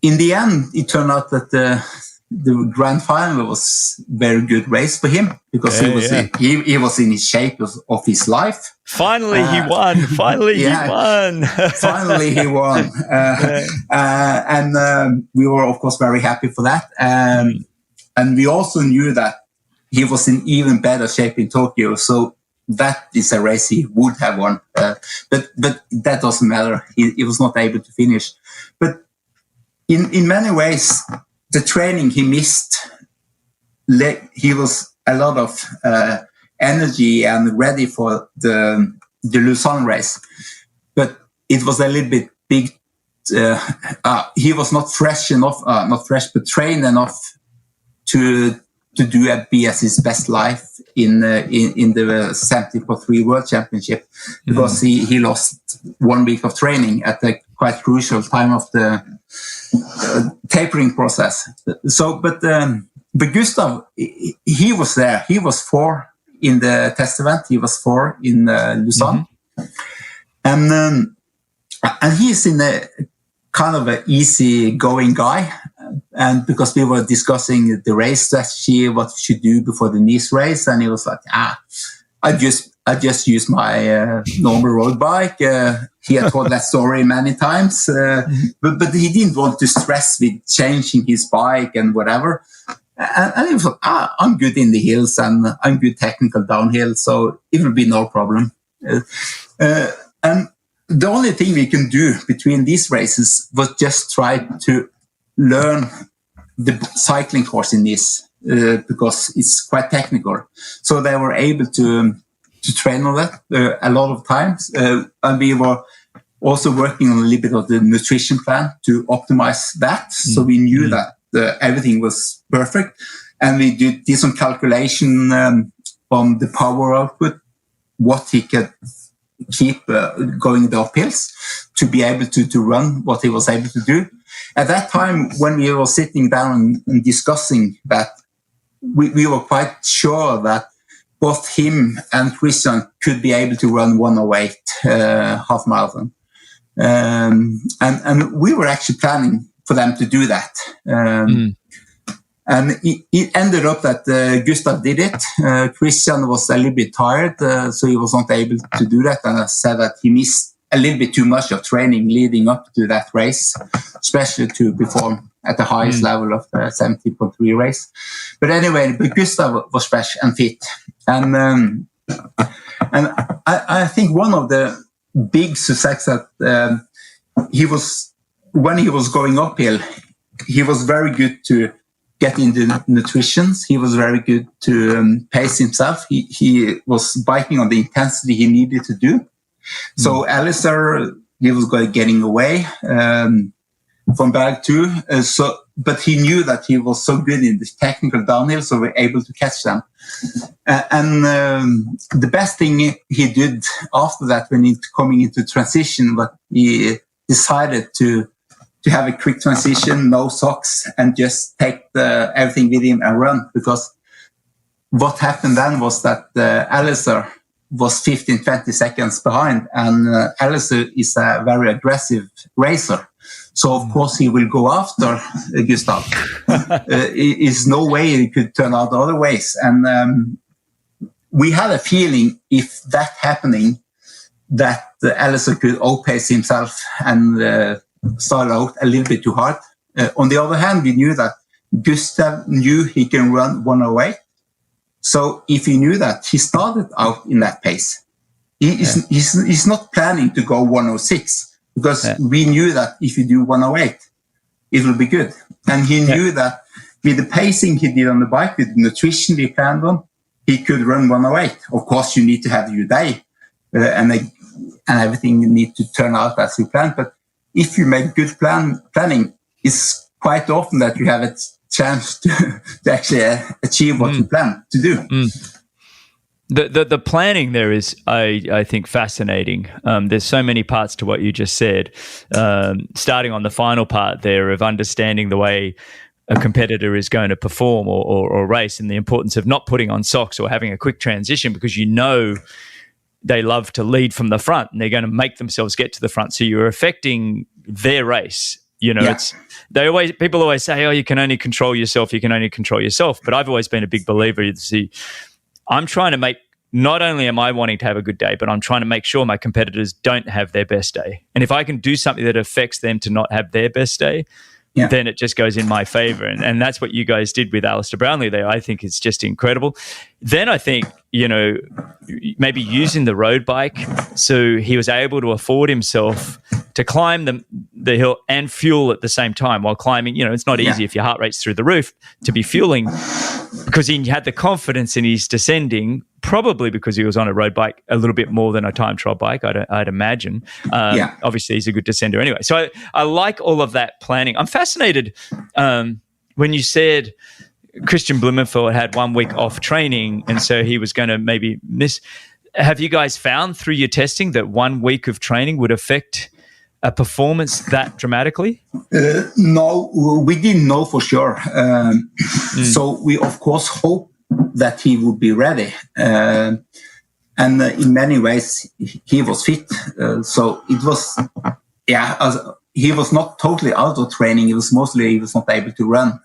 In the end, it turned out that the grand final was very good race for him because he was in his shape of his life. Finally, he won. Finally, he won. Finally, he won. And we were, of course, very happy for that. And we also knew that he was in even better shape in Tokyo. So that is a race he would have won. But that doesn't matter. He was not able to finish. But in many ways, the training he missed, he was a lot of energy and ready for the Lausanne race. But it was a little bit big. He was not fresh enough, but trained enough to be at his best life in the 70.3 World Championship, because he lost 1 week of training at a quite crucial time of the tapering process. So, but Gustav, he was there. He was 4 in the test event. He was 4 in Lausanne, and he's in a kind of an easy going guy. And because we were discussing the race strategy, what we should do before the Nice race, and he was like, I just use my normal road bike. He had told that story many times, but he didn't want to stress with changing his bike and whatever. And he was like, I'm good in the hills and I'm good technical downhill, so it will be no problem. And the only thing we can do between these races was just try to learn the cycling course in this, because it's quite technical. So they were able to train on that a lot of times. And we were also working on a little bit of the nutrition plan to optimize that. So we knew that everything was perfect. And we did some calculation on the power output, what he could keep going the uphills to be able to run what he was able to do. At that time, when we were sitting down and discussing that, we were quite sure that both him and Kristian could be able to run 1:08 half marathon. And we were actually planning for them to do that. And it ended up that Gustav did it. Kristian was a little bit tired, so he was not able to do that. And I said that he missed a little bit too much of training leading up to that race, especially to perform at the highest level of the 70.3 race. But anyway, Gustav was fresh and fit. And I think one of the big success that when he was going uphill, he was very good to get into nutrition. He was very good to pace himself. He was biking on the intensity he needed to do. So Alistair, he was getting away from bag 2. But he knew that he was so good in the technical downhill, so we were able to catch them. And the best thing he did after that, when he coming into transition, but he decided to have a quick transition, no socks, and just take everything with him and run. Because what happened then was that Alistair was 15-20 seconds behind, and Alistair is a very aggressive racer. So, of course, he will go after Gustav. Is no way he could turn out other ways. And we had a feeling, if that happening, that Alistair could outpace himself and start out a little bit too hard. On the other hand, we knew that Gustav knew he can run 1:08. So if he knew that, he started out in that pace. He's not planning to go 1:06, because we knew that if you do 1:08, it will be good. And he knew that with the pacing he did on the bike, with the nutrition we planned on, he could run 1:08. Of course, you need to have your day, and everything need to turn out as you plan. But if you make good planning, it's quite often that you have a chance to actually achieve what you plan to do. The planning there is, I think, fascinating. There's so many parts to what you just said. Starting on the final part there of understanding the way a competitor is going to perform or race, and the importance of not putting on socks or having a quick transition, because you know they love to lead from the front and they're going to make themselves get to the front. So you're affecting their race people always say, oh, you can only control yourself. But I've always been a big believer. I'm trying to make, not only am I wanting to have a good day, but I'm trying to make sure my competitors don't have their best day. And if I can do something that affects them to not have their best day, then it just goes in my favor. And that's what you guys did with Alistair Brownlee there. I think it's just incredible. Then I think, maybe using the road bike, so he was able to afford himself to climb the hill and fuel at the same time while climbing. It's not easy if your heart rate's through the roof to be fueling, because he had the confidence in his descending, probably because he was on a road bike a little bit more than a time trial bike, I'd imagine. Obviously, he's a good descender anyway. So I like all of that planning. I'm fascinated when you said Kristian Blummenfelt had 1 week off training, and so he was going to maybe miss. Have you guys found through your testing that 1 week of training would affect a performance that dramatically? No, we didn't know for sure. So we, of course, hope that he would be ready. And in many ways, he was fit. So it was, he was not totally out of training. It was mostly he was not able to run.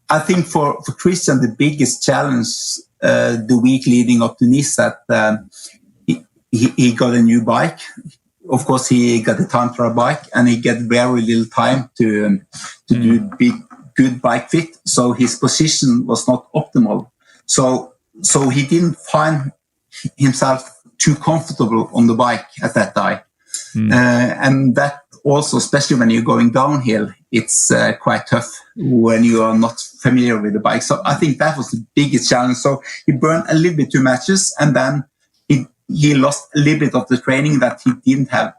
I think for Kristian, the biggest challenge the week leading up to Nice, that he got a new bike. Of course, he got a time trial bike, and he got very little time to do good bike fit. So his position was not optimal. So he didn't find himself too comfortable on the bike at that time. And that also, especially when you're going downhill, it's quite tough when you are not familiar with the bike. So I think that was the biggest challenge. So he burned a little bit too matches, and then he lost a little bit of the training, that he didn't have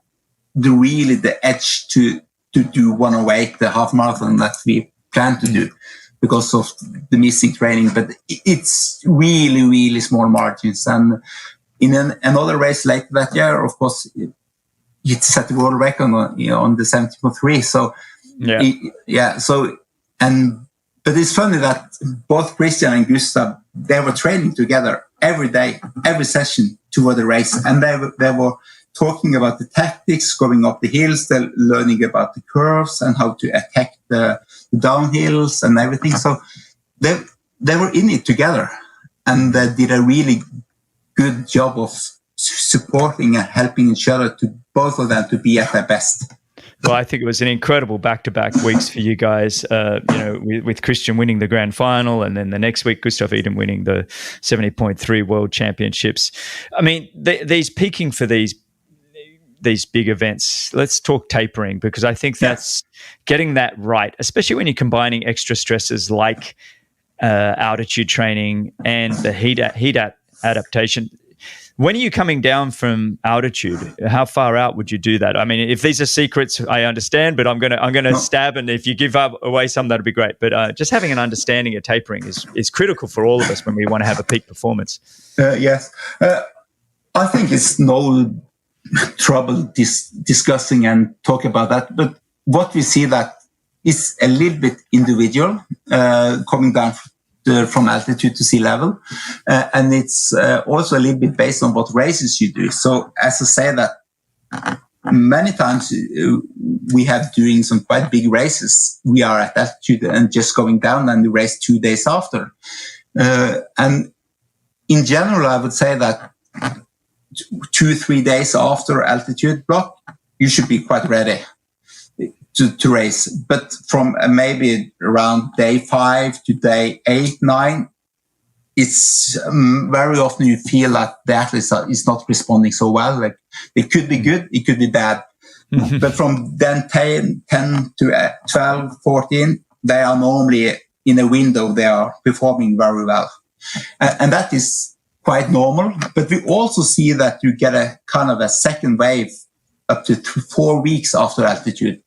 the edge to do 108, the half marathon that we planned to do, because of the missing training. But it's really, really small margins. And in another race later that year, of course, he set the world record on the 70.3. So but it's funny that both Kristian and Gustav, they were training together every day, every session toward the race, and they were talking about the tactics, going up the hills, they're learning about the curves and how to attack the downhills and everything. So they were in it together, and they did a really good job of supporting and helping each other, to both of them to be at their best. Well, I think it was an incredible back-to-back weeks for you guys, with Kristian winning the grand final, and then the next week, Gustav Iden winning the 70.3 World Championships. I mean, these peaking for these big events, let's talk tapering, because I think that's getting that right, especially when you're combining extra stresses like altitude training and the heat adaptation. When are you coming down from altitude? How far out would you do that? I mean, if these are secrets, I understand, but I'm gonna stab, and if you give away some, that'd be great. But just having an understanding of tapering is critical for all of us when we want to have a peak performance. Yes, I think it's no trouble discussing and talking about that. But what we see that is a little bit individual, coming down from altitude to sea level, and it's also a little bit based on what races you do. So as I say, that many times we have doing some quite big races, we are at altitude and just going down, and we race 2 days after. And in general, I would say that 2-3 days after altitude block, you should be quite ready to race. But from maybe around day 5 to day 8, 9, it's very often you feel that the athlete is not responding so well. Like, it could be good, it could be bad. But from then 10 to 12, 14, they are normally in a window, they are performing very well. And that is quite normal. But we also see that you get a kind of a second wave up to 4 weeks after altitude.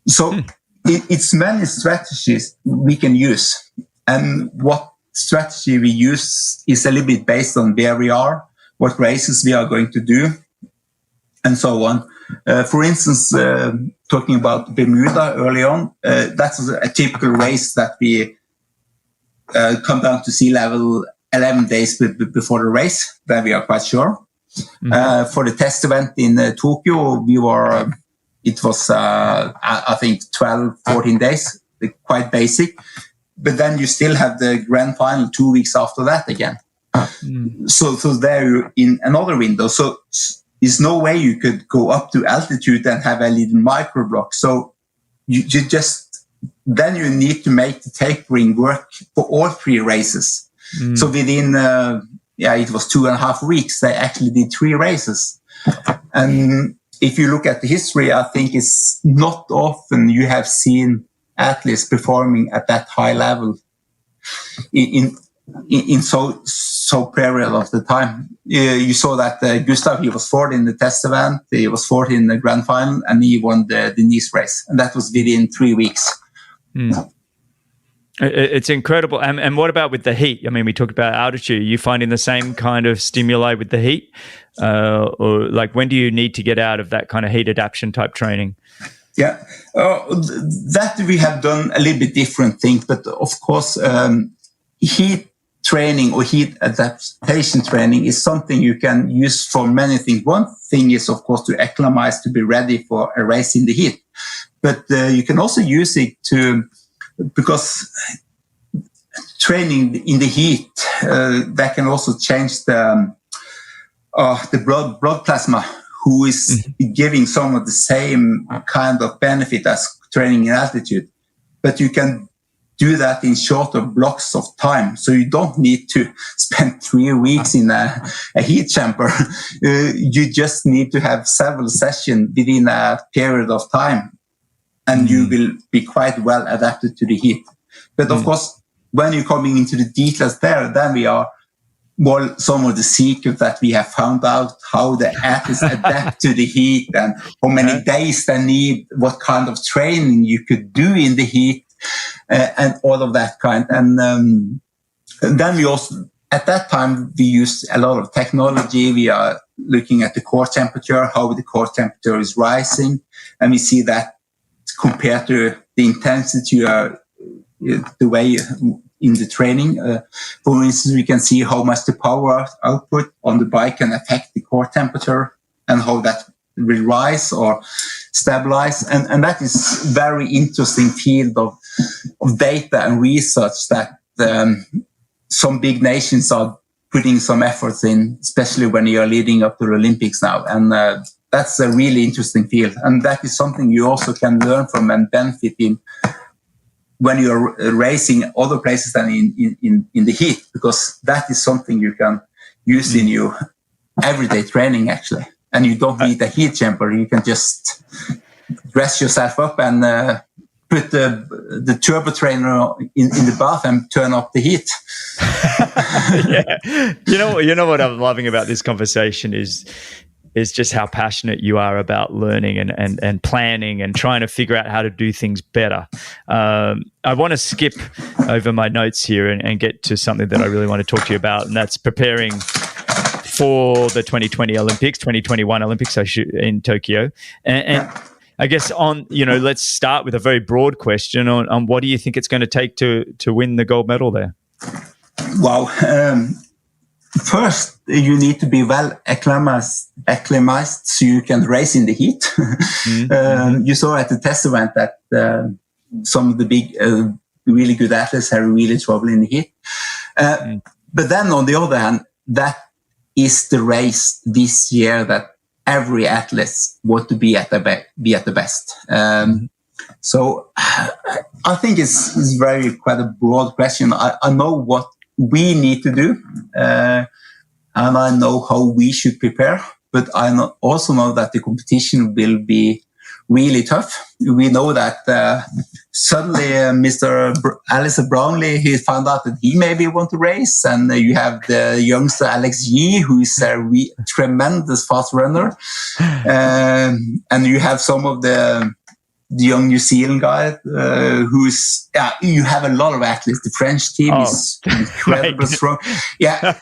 So it's many strategies we can use. And what strategy we use is a little bit based on where we are, what races we are going to do, and so on. For instance, talking about Bermuda early on, that's a typical race that we come down to sea level 11 days before the race, then we are quite sure. For the test event in Tokyo, we were it was, I think, 12, 14 days, quite basic. But then you still have the grand final 2 weeks after that again. So there you're in another window. So there's no way you could go up to altitude and have a little micro block. So you just, then you need to make the tapering work for all 3 races. So within, it was 2.5 weeks, they actually did 3 races. And if you look at the history, I think it's not often you have seen athletes performing at that high level in so period of the time. You saw that Gustav, he was 4th in the test event, he was 4th in the grand final, and he won the Nice race, and that was within 3 weeks. It's incredible. And what about with the heat? I mean, we talked about altitude. Are you finding the same kind of stimuli with the heat? Or like, when do you need to get out of that kind of heat adaptation type training? Yeah, that we have done a little bit different things, but of course, heat training or heat adaptation training is something you can use for many things. One thing is, of course, to acclimate to be ready for a race in the heat, but you can also use it because training in the heat, that can also change the blood plasma, who is giving some of the same kind of benefit as training in altitude. But you can do that in shorter blocks of time. So you don't need to spend 3 weeks in a heat chamber. You just need to have several sessions within a period of time, and you will be quite well adapted to the heat. But of course, when you're coming into the details there, then we are more some of the secrets that we have found out, how the athletes adapt to the heat and how many days they need, what kind of training you could do in the heat, and all of that kind. And then we also, at that time, we used a lot of technology. We are looking at the core temperature, how the core temperature is rising, and we see that compared to the intensity, the way in the training. For instance, we can see how much the power output on the bike can affect the core temperature and how that will rise or stabilize. And that is very interesting field of data and research that some big nations are putting some efforts in, especially when you are leading up to the Olympics now. And that's a really interesting field. And that is something you also can learn from and benefit in when you're racing other places than in the heat, because that is something you can use in your everyday training, actually. And you don't need a heat chamber. You can just dress yourself up and put the turbo trainer in the bath and turn up the heat. Yeah. You know what I'm loving about this conversation is just how passionate you are about learning and planning and trying to figure out how to do things better. I want to skip over my notes here and get to something that I really want to talk to you about, and that's preparing for the 2020 Olympics, 2021 Olympics in Tokyo. And I guess let's start with a very broad question on what do you think it's going to take to win the gold medal there? Wow. First, you need to be well acclimatized so you can race in the heat. You saw at the test event that some of the big, really good athletes have really trouble in the heat. But then on the other hand, that is the race this year that every athlete want to be at the best. So I think it's quite a broad question. I know what we need to do, and I know how we should prepare, but I also know that the competition will be really tough. We know that suddenly Mr. Alistair Brownlee, he found out that he maybe want to race, and you have the youngster Alex Yee, who is a tremendous fast runner, and you have some of the young New Zealand guy you have a lot of athletes. The French team is incredibly strong. Yeah.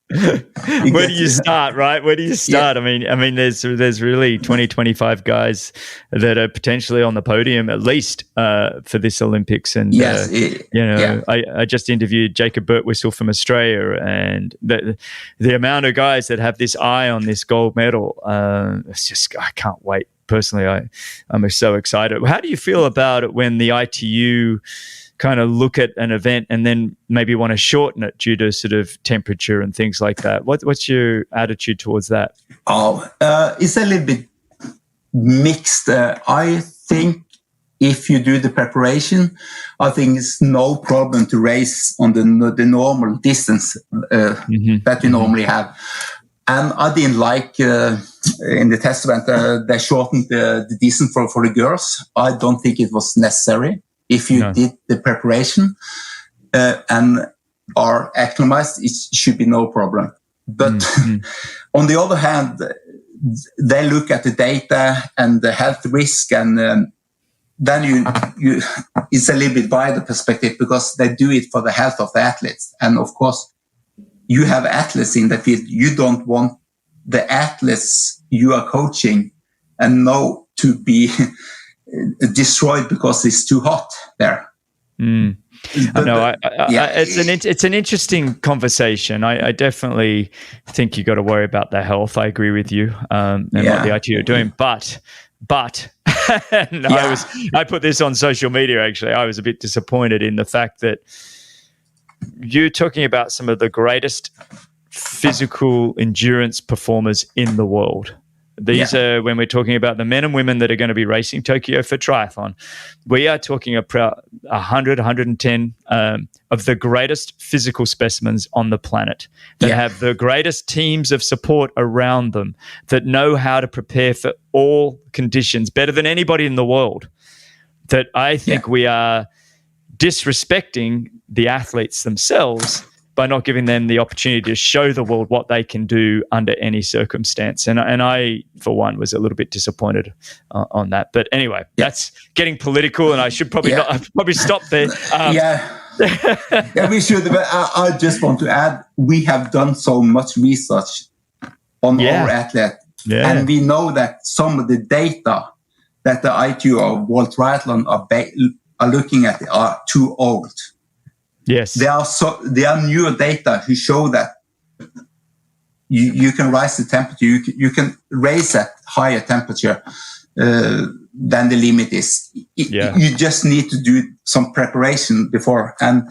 Where do you start, right? Where do you start? Yeah. I mean, there's really 25 guys that are potentially on the podium at least for this Olympics. And yes, I just interviewed Jacob Birtwistle from Australia, and the amount of guys that have this eye on this gold medal, it's just, I can't wait. personally, I'm so excited. How do you feel about it when the ITU kind of look at an event and then maybe want to shorten it due to sort of temperature and things like that? What's your attitude towards that? It's a little bit mixed. I think if you do the preparation, I think it's no problem to race on the normal distance that you normally have. And I didn't like in the test event they shortened the distance for the girls. I don't think it was necessary. If you did the preparation and are acclimatized, it should be no problem. But on the other hand, they look at the data and the health risk, and then you it's a little bit wider perspective because they do it for the health of the athletes. And of course, you have athletes in the field. You don't want the athletes you are coaching and know to be destroyed because it's too hot there. It's an interesting conversation. I definitely think you got to worry about their health. I agree with you and what the ITU are doing. But I put this on social media. Actually, I was a bit disappointed in the fact that you're talking about some of the greatest physical endurance performers in the world. These are, when we're talking about the men and women that are going to be racing Tokyo for triathlon, we are talking about 100, 110 of the greatest physical specimens on the planet that have the greatest teams of support around them, that know how to prepare for all conditions better than anybody in the world. That I think we are disrespecting the athletes themselves by not giving them the opportunity to show the world what they can do under any circumstance. And I, for one, was a little bit disappointed on that. But anyway, that's getting political, and I should probably probably stop there. We should. But I just want to add, we have done so much research on our athlete, and we know that some of the data that the ITU or World Triathlon are looking at are too old. Yes, there are newer data who show that you can rise the temperature. You can raise at higher temperature than the limit is. You just need to do some preparation before. And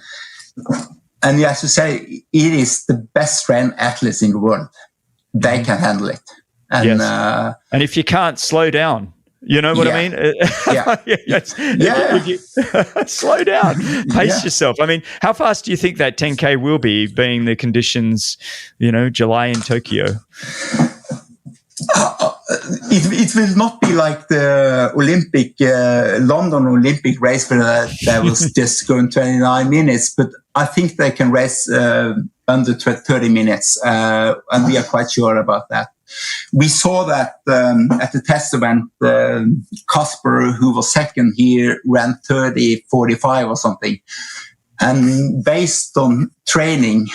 as you say, it is the best trained athletes in the world. They can handle it. And and if you can't slow down. You know what I mean? Slow down, pace yourself. I mean, how fast do you think that 10K will be, being the conditions, July in Tokyo? It will not be like the London Olympic race where that was just going 29 minutes, but I think they can race under 30 minutes, and we are quite sure about that. We saw that at the test event, Casper, who was second here, ran 30:45 or something. And based on training,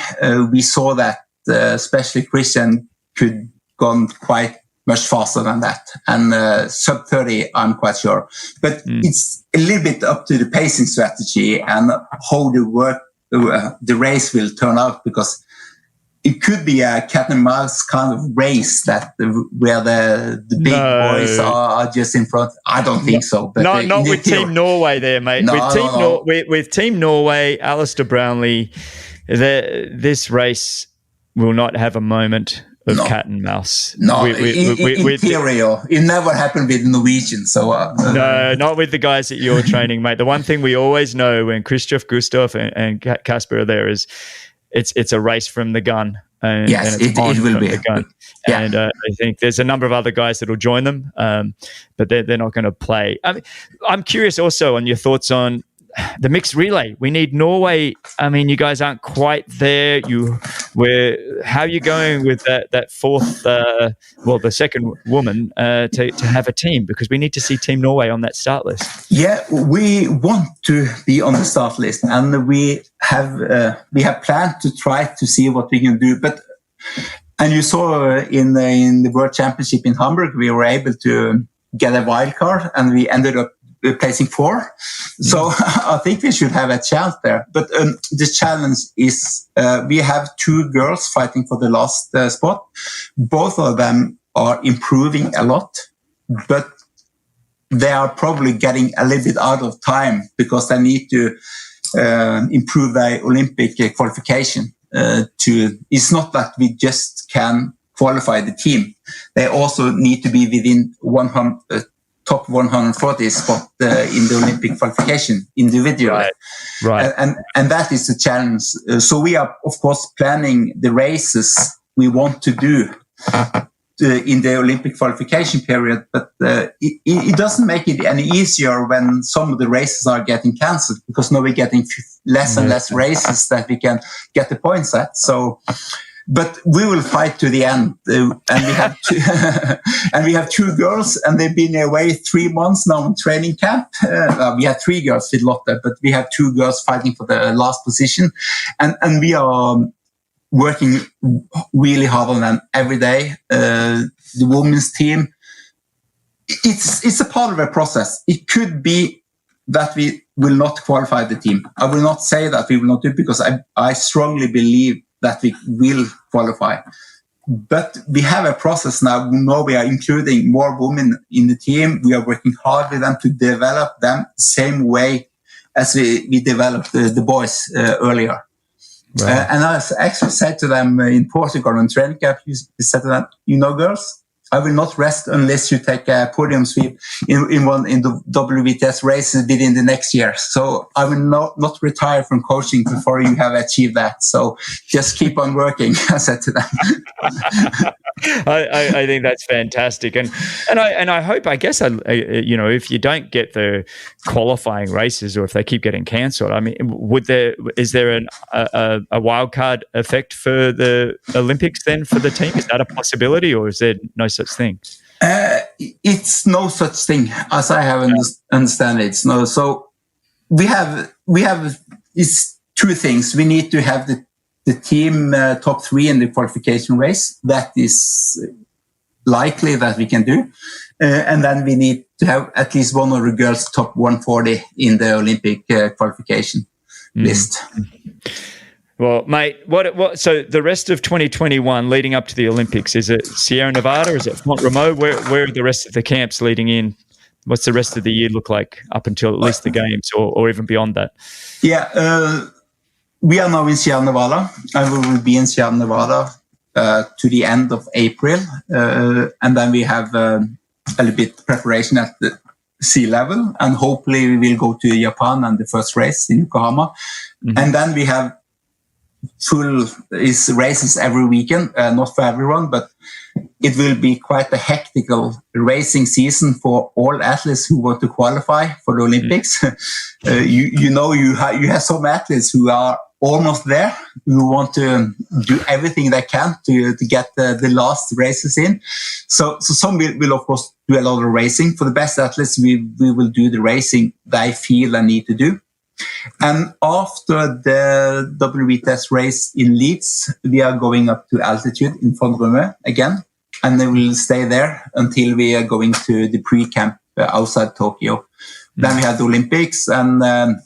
we saw that especially Kristian could gone quite much faster than that. And sub 30, I'm quite sure. But it's a little bit up to the pacing strategy and how the race will turn out, because it could be a cat and mouse kind of race where the big boys are just in front. I don't think so. But not with Team Norway there, mate. With Team Norway, Alistair Brownlee, this race will not have a moment of cat and mouse. Imperial. It never happened with Norwegian. So no, not with the guys that you're training, mate. The one thing we always know when Gustav and Casper are there is it's a race from the gun. And it will be. The gun. And I think there's a number of other guys that will join them, but they're not going to play. I mean, I'm curious also on your thoughts on the mixed relay. We need Norway. I mean, you guys aren't quite there. How are you going with that fourth, the second woman to have a team? Because we need to see Team Norway on that start list. Yeah, we want to be on the start list, and we have planned to try to see what we can do. And you saw in the World Championship in Hamburg, we were able to get a wild card, and we ended up placing 4. So I think we should have a chance there. But the challenge is we have 2 girls fighting for the last spot. Both of them are improving a lot, but they are probably getting a little bit out of time because they need to improve their Olympic qualification. It's not that we just can qualify the team. They also need to be within top 140 spot in the Olympic qualification individually. Right. And that is the challenge. So we are, of course, planning the races we want to do in the Olympic qualification period, but it doesn't make it any easier when some of the races are getting cancelled, because now we're getting less and less races that we can get the points at. So, but we will fight to the end, and we have and we have 2 girls, and they've been away 3 months now in training camp. We have 3 girls with Lotte, but we have 2 girls fighting for the last position, and we are working really hard on them every day. The women's team, it's a part of a process. It could be that we will not qualify the team. I will not say that we will not do it, because I strongly believe that we will qualify. But we have a process now. Now we are including more women in the team. We are working hard with them to develop them the same way as we developed the boys earlier. Right. And I actually said to them in Portugal on training camp, we said to them, girls, I will not rest unless you take a podium sweep in the WTS races within the next year. So I will not retire from coaching before you have achieved that. So just keep on working, I said to them. I think that's fantastic, and I hope, I guess, if you don't get the qualifying races, or if they keep getting cancelled, I mean, is there a wild card effect for the Olympics then for the team? Is that a possibility, or is there no such thing? It's no such thing as I have understand it. No, so we have it's 2 things. We need to have the team top 3 in the qualification race. That is likely that we can do. And then we need to have at least one of the girls top 140 in the Olympic qualification list. Well, mate, what? So the rest of 2021 leading up to the Olympics, is it Sierra Nevada? Is it Mont Remo? Where are the rest of the camps leading in? What's the rest of the year look like up until at least the games, or even beyond that? Yeah, we are now in Sierra Nevada, and we will be in Sierra Nevada to the end of April. And then we have a little bit preparation at the sea level, and hopefully we will go to Japan and the first race in Yokohama. Mm-hmm. And then we have full races every weekend, not for everyone, but it will be quite a hectical racing season for all athletes who want to qualify for the Olympics. You have some athletes who are almost there, who want to do everything they can to get the last races in. So some will of course do a lot of racing. For the best athletes, we will do the racing they feel they need to do. And after the WTS race in Leeds, we are going up to altitude in Font-Romeu again, and then we'll stay there until we are going to the pre-camp outside Tokyo. Mm-hmm. Then we have the Olympics, and and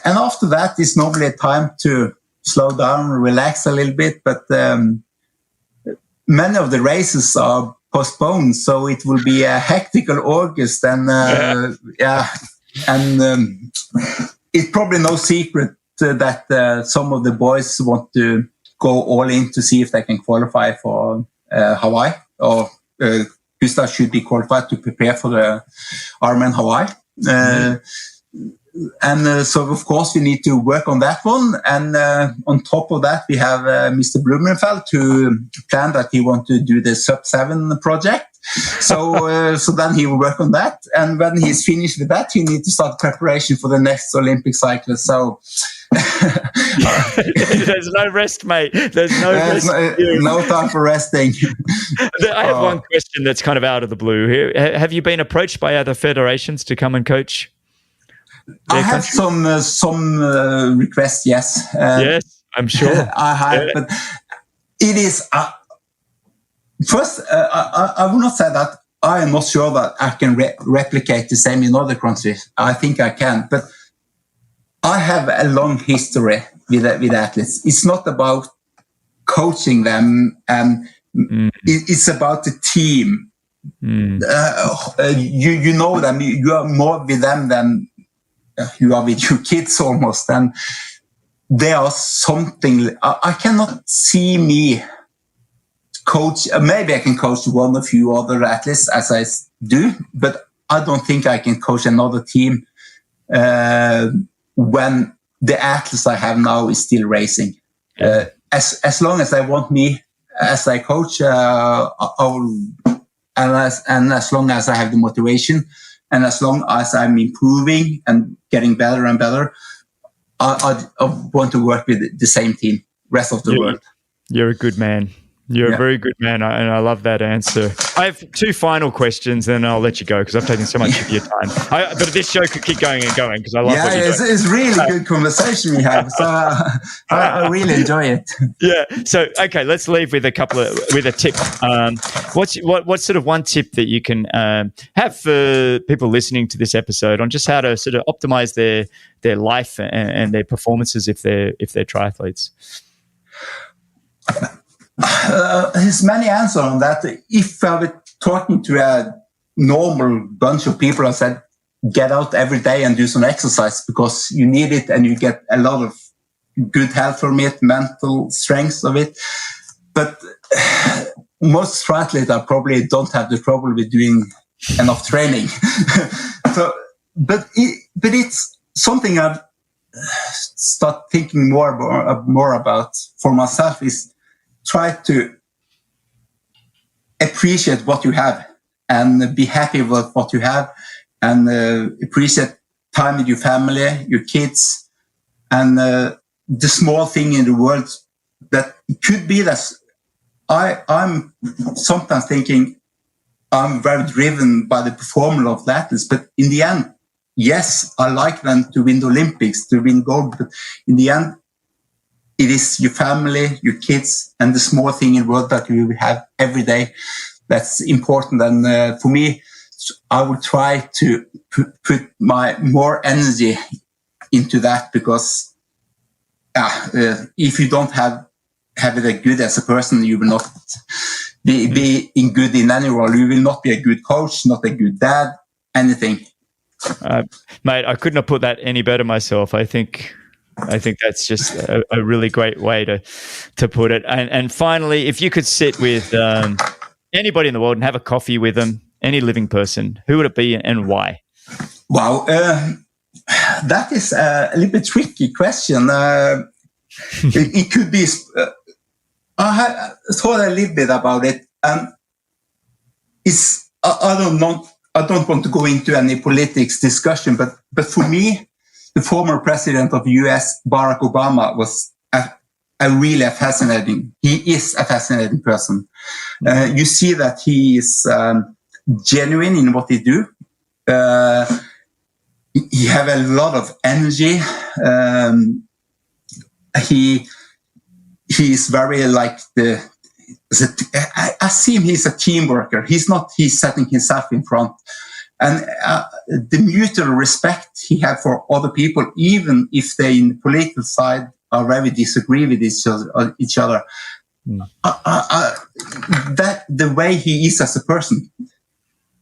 after that is normally a time to slow down, relax a little bit, but many of the races are postponed, so it will be a hectical August, and it's probably no secret that some of the boys want to go all in to see if they can qualify for Hawaii, or Gustav should be qualified to prepare for the Ironman Hawaii. And so, of course, we need to work on that one. And on top of that, we have Mr. Blummenfelt, who planned that he wants to do the Sub-7 project. So then he will work on that. And when he's finished with that, he needs to start preparation for the next Olympic cycle. So there's no rest, mate. There's no rest. No time for resting. I have one question that's kind of out of the blue here. Have you been approached by other federations to come and coach? I have some requests, yes. Yes, I'm sure. I have, but it is... First, I will not say that I am not sure that I can replicate the same in other countries. I think I can, but I have a long history with athletes. It's not about coaching them, and it's about the team. You know them. You are more with them than you are with your kids almost, and they are something. I cannot see me coach. Maybe I can coach one or few other athletes as I do, but I don't think I can coach another team when the athletes I have now is still racing. As long as I want me as I coach, and as long as I have the motivation, and as long as I'm improving and getting better and better, I want to work with the same team rest of the world. You're a good man. You're a very good man, and I love that answer. I have two final questions, and I'll let you go because I've taken so much of your time. But this show could keep going and going because I love what you're doing. It's really good conversation we have, so I really enjoy it. Yeah. So, okay, let's leave with a tip. What's sort of one tip that you can have for people listening to this episode on just how to sort of optimize their life and their performances if they're triathletes? There's many answers on that. If I were talking to a normal bunch of people, I said, get out every day and do some exercise because you need it and you get a lot of good health from it, mental strength of it. But most triathletes don't have the trouble with doing enough training. But it's something I've started thinking more about for myself is try to appreciate what you have and be happy with what you have and appreciate time with your family, your kids, and the small thing in the world that could be that I'm sometimes thinking I'm very driven by the performance of the athletes, but in the end, yes, I like them to win the Olympics, to win gold, but in the end, it is your family, your kids, and the small thing in the world that you have every day that's important. And for me, I will try to put my more energy into that because if you don't have it good as a person, you will not be in good in any role. You will not be a good coach, not a good dad, anything. Mate, I couldn't have put that any better myself. I think that's just a really great way to put it. And finally, if you could sit with anybody in the world and have a coffee with them, any living person, who would it be and why? Wow, that is a little bit tricky question. It could be. I thought a little bit about it, and I don't know. I don't want to go into any politics discussion, but for me, the former president of the US, Barack Obama, was he is a fascinating person. You see that he is genuine in what he do. He have a lot of energy. He is very like I see him, he's a team worker. He's setting himself in front. And the mutual respect he had for other people, even if they in the political side are very disagree with each other. That the way he is as a person,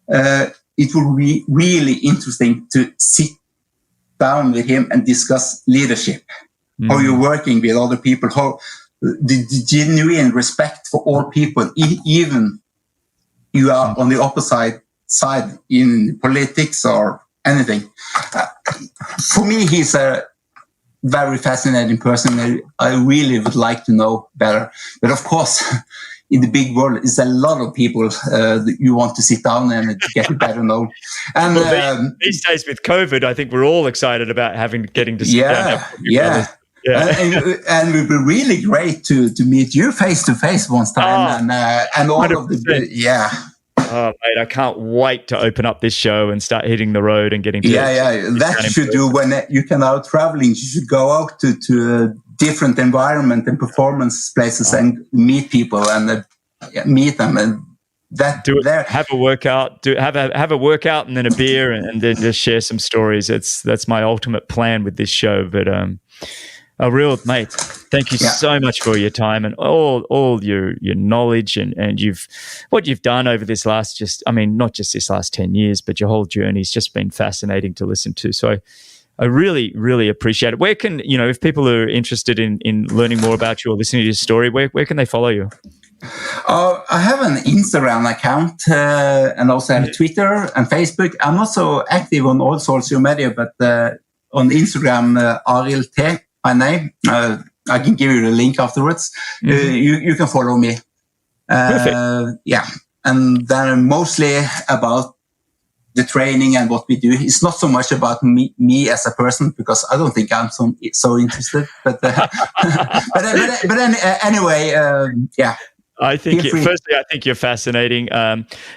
it will be really interesting to sit down with him and discuss leadership, how you're working with other people, how the genuine respect for all people, even you are on the opposite side in politics or anything. For me, he's a very fascinating person. I really would like to know better. But of course, in the big world, there's a lot of people that you want to sit down and get better known. And these days with COVID, I think we're all excited about getting to sit down. Yeah. And it would be really great to meet you face to face once time, and all 100%. Of the Oh, mate, I can't wait to open up this show and start hitting the road and getting to that you should do when you can out traveling. You should go out to a different environment and performance places and meet people and meet them and have a workout. Have a workout and then a beer and then just share some stories. That's my ultimate plan with this show. But Arild, mate, thank you so much for your time and all your knowledge and what you've done over this last not just this last 10 years, but your whole journey has just been fascinating to listen to. So I really, really appreciate it. Where can, if people are interested in learning more about you or listening to your story, where can they follow you? I have an Instagram account and also have a Twitter and Facebook. I'm not so active on all social media, but on Instagram, Arild T, my name. I can give you the link afterwards. You can follow me. Perfect. Yeah. And then mostly about the training and what we do. It's not so much about me as a person, because I don't think I'm so interested. But anyway, yeah. I think firstly, I think you're fascinating.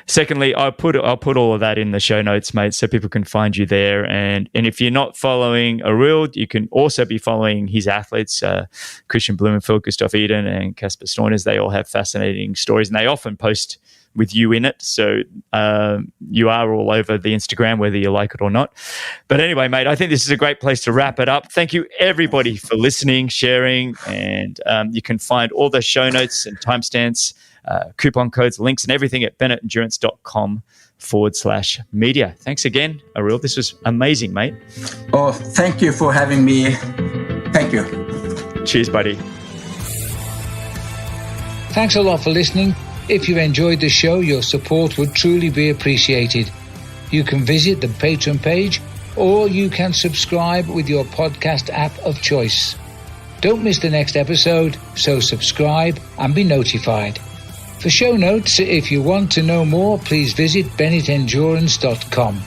Secondly, I'll put all of that in the show notes, mate, so people can find you there. And if you're not following Arild, you can also be following his athletes, Kristian Blummenfelt, Gustav Iden, and Casper Stornes. They all have fascinating stories, and they often post with you in it. So you are all over the Instagram, whether you like it or not. But anyway, mate, I think this is a great place to wrap it up. Thank you, everybody, for listening, sharing, and you can find all the show notes and timestamps, coupon codes, links, and everything at bennettendurance.com/media. Thanks again, Arild. This was amazing, mate. Oh, thank you for having me. Thank you. Cheers, buddy. Thanks a lot for listening. If you enjoyed the show, your support would truly be appreciated. You can visit the Patreon page, or you can subscribe with your podcast app of choice. Don't miss the next episode, so subscribe and be notified. For show notes, if you want to know more, please visit bennettendurance.com.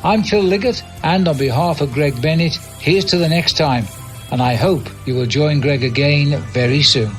I'm Phil Liggett, and on behalf of Greg Bennett, here's to the next time, and I hope you will join Greg again very soon.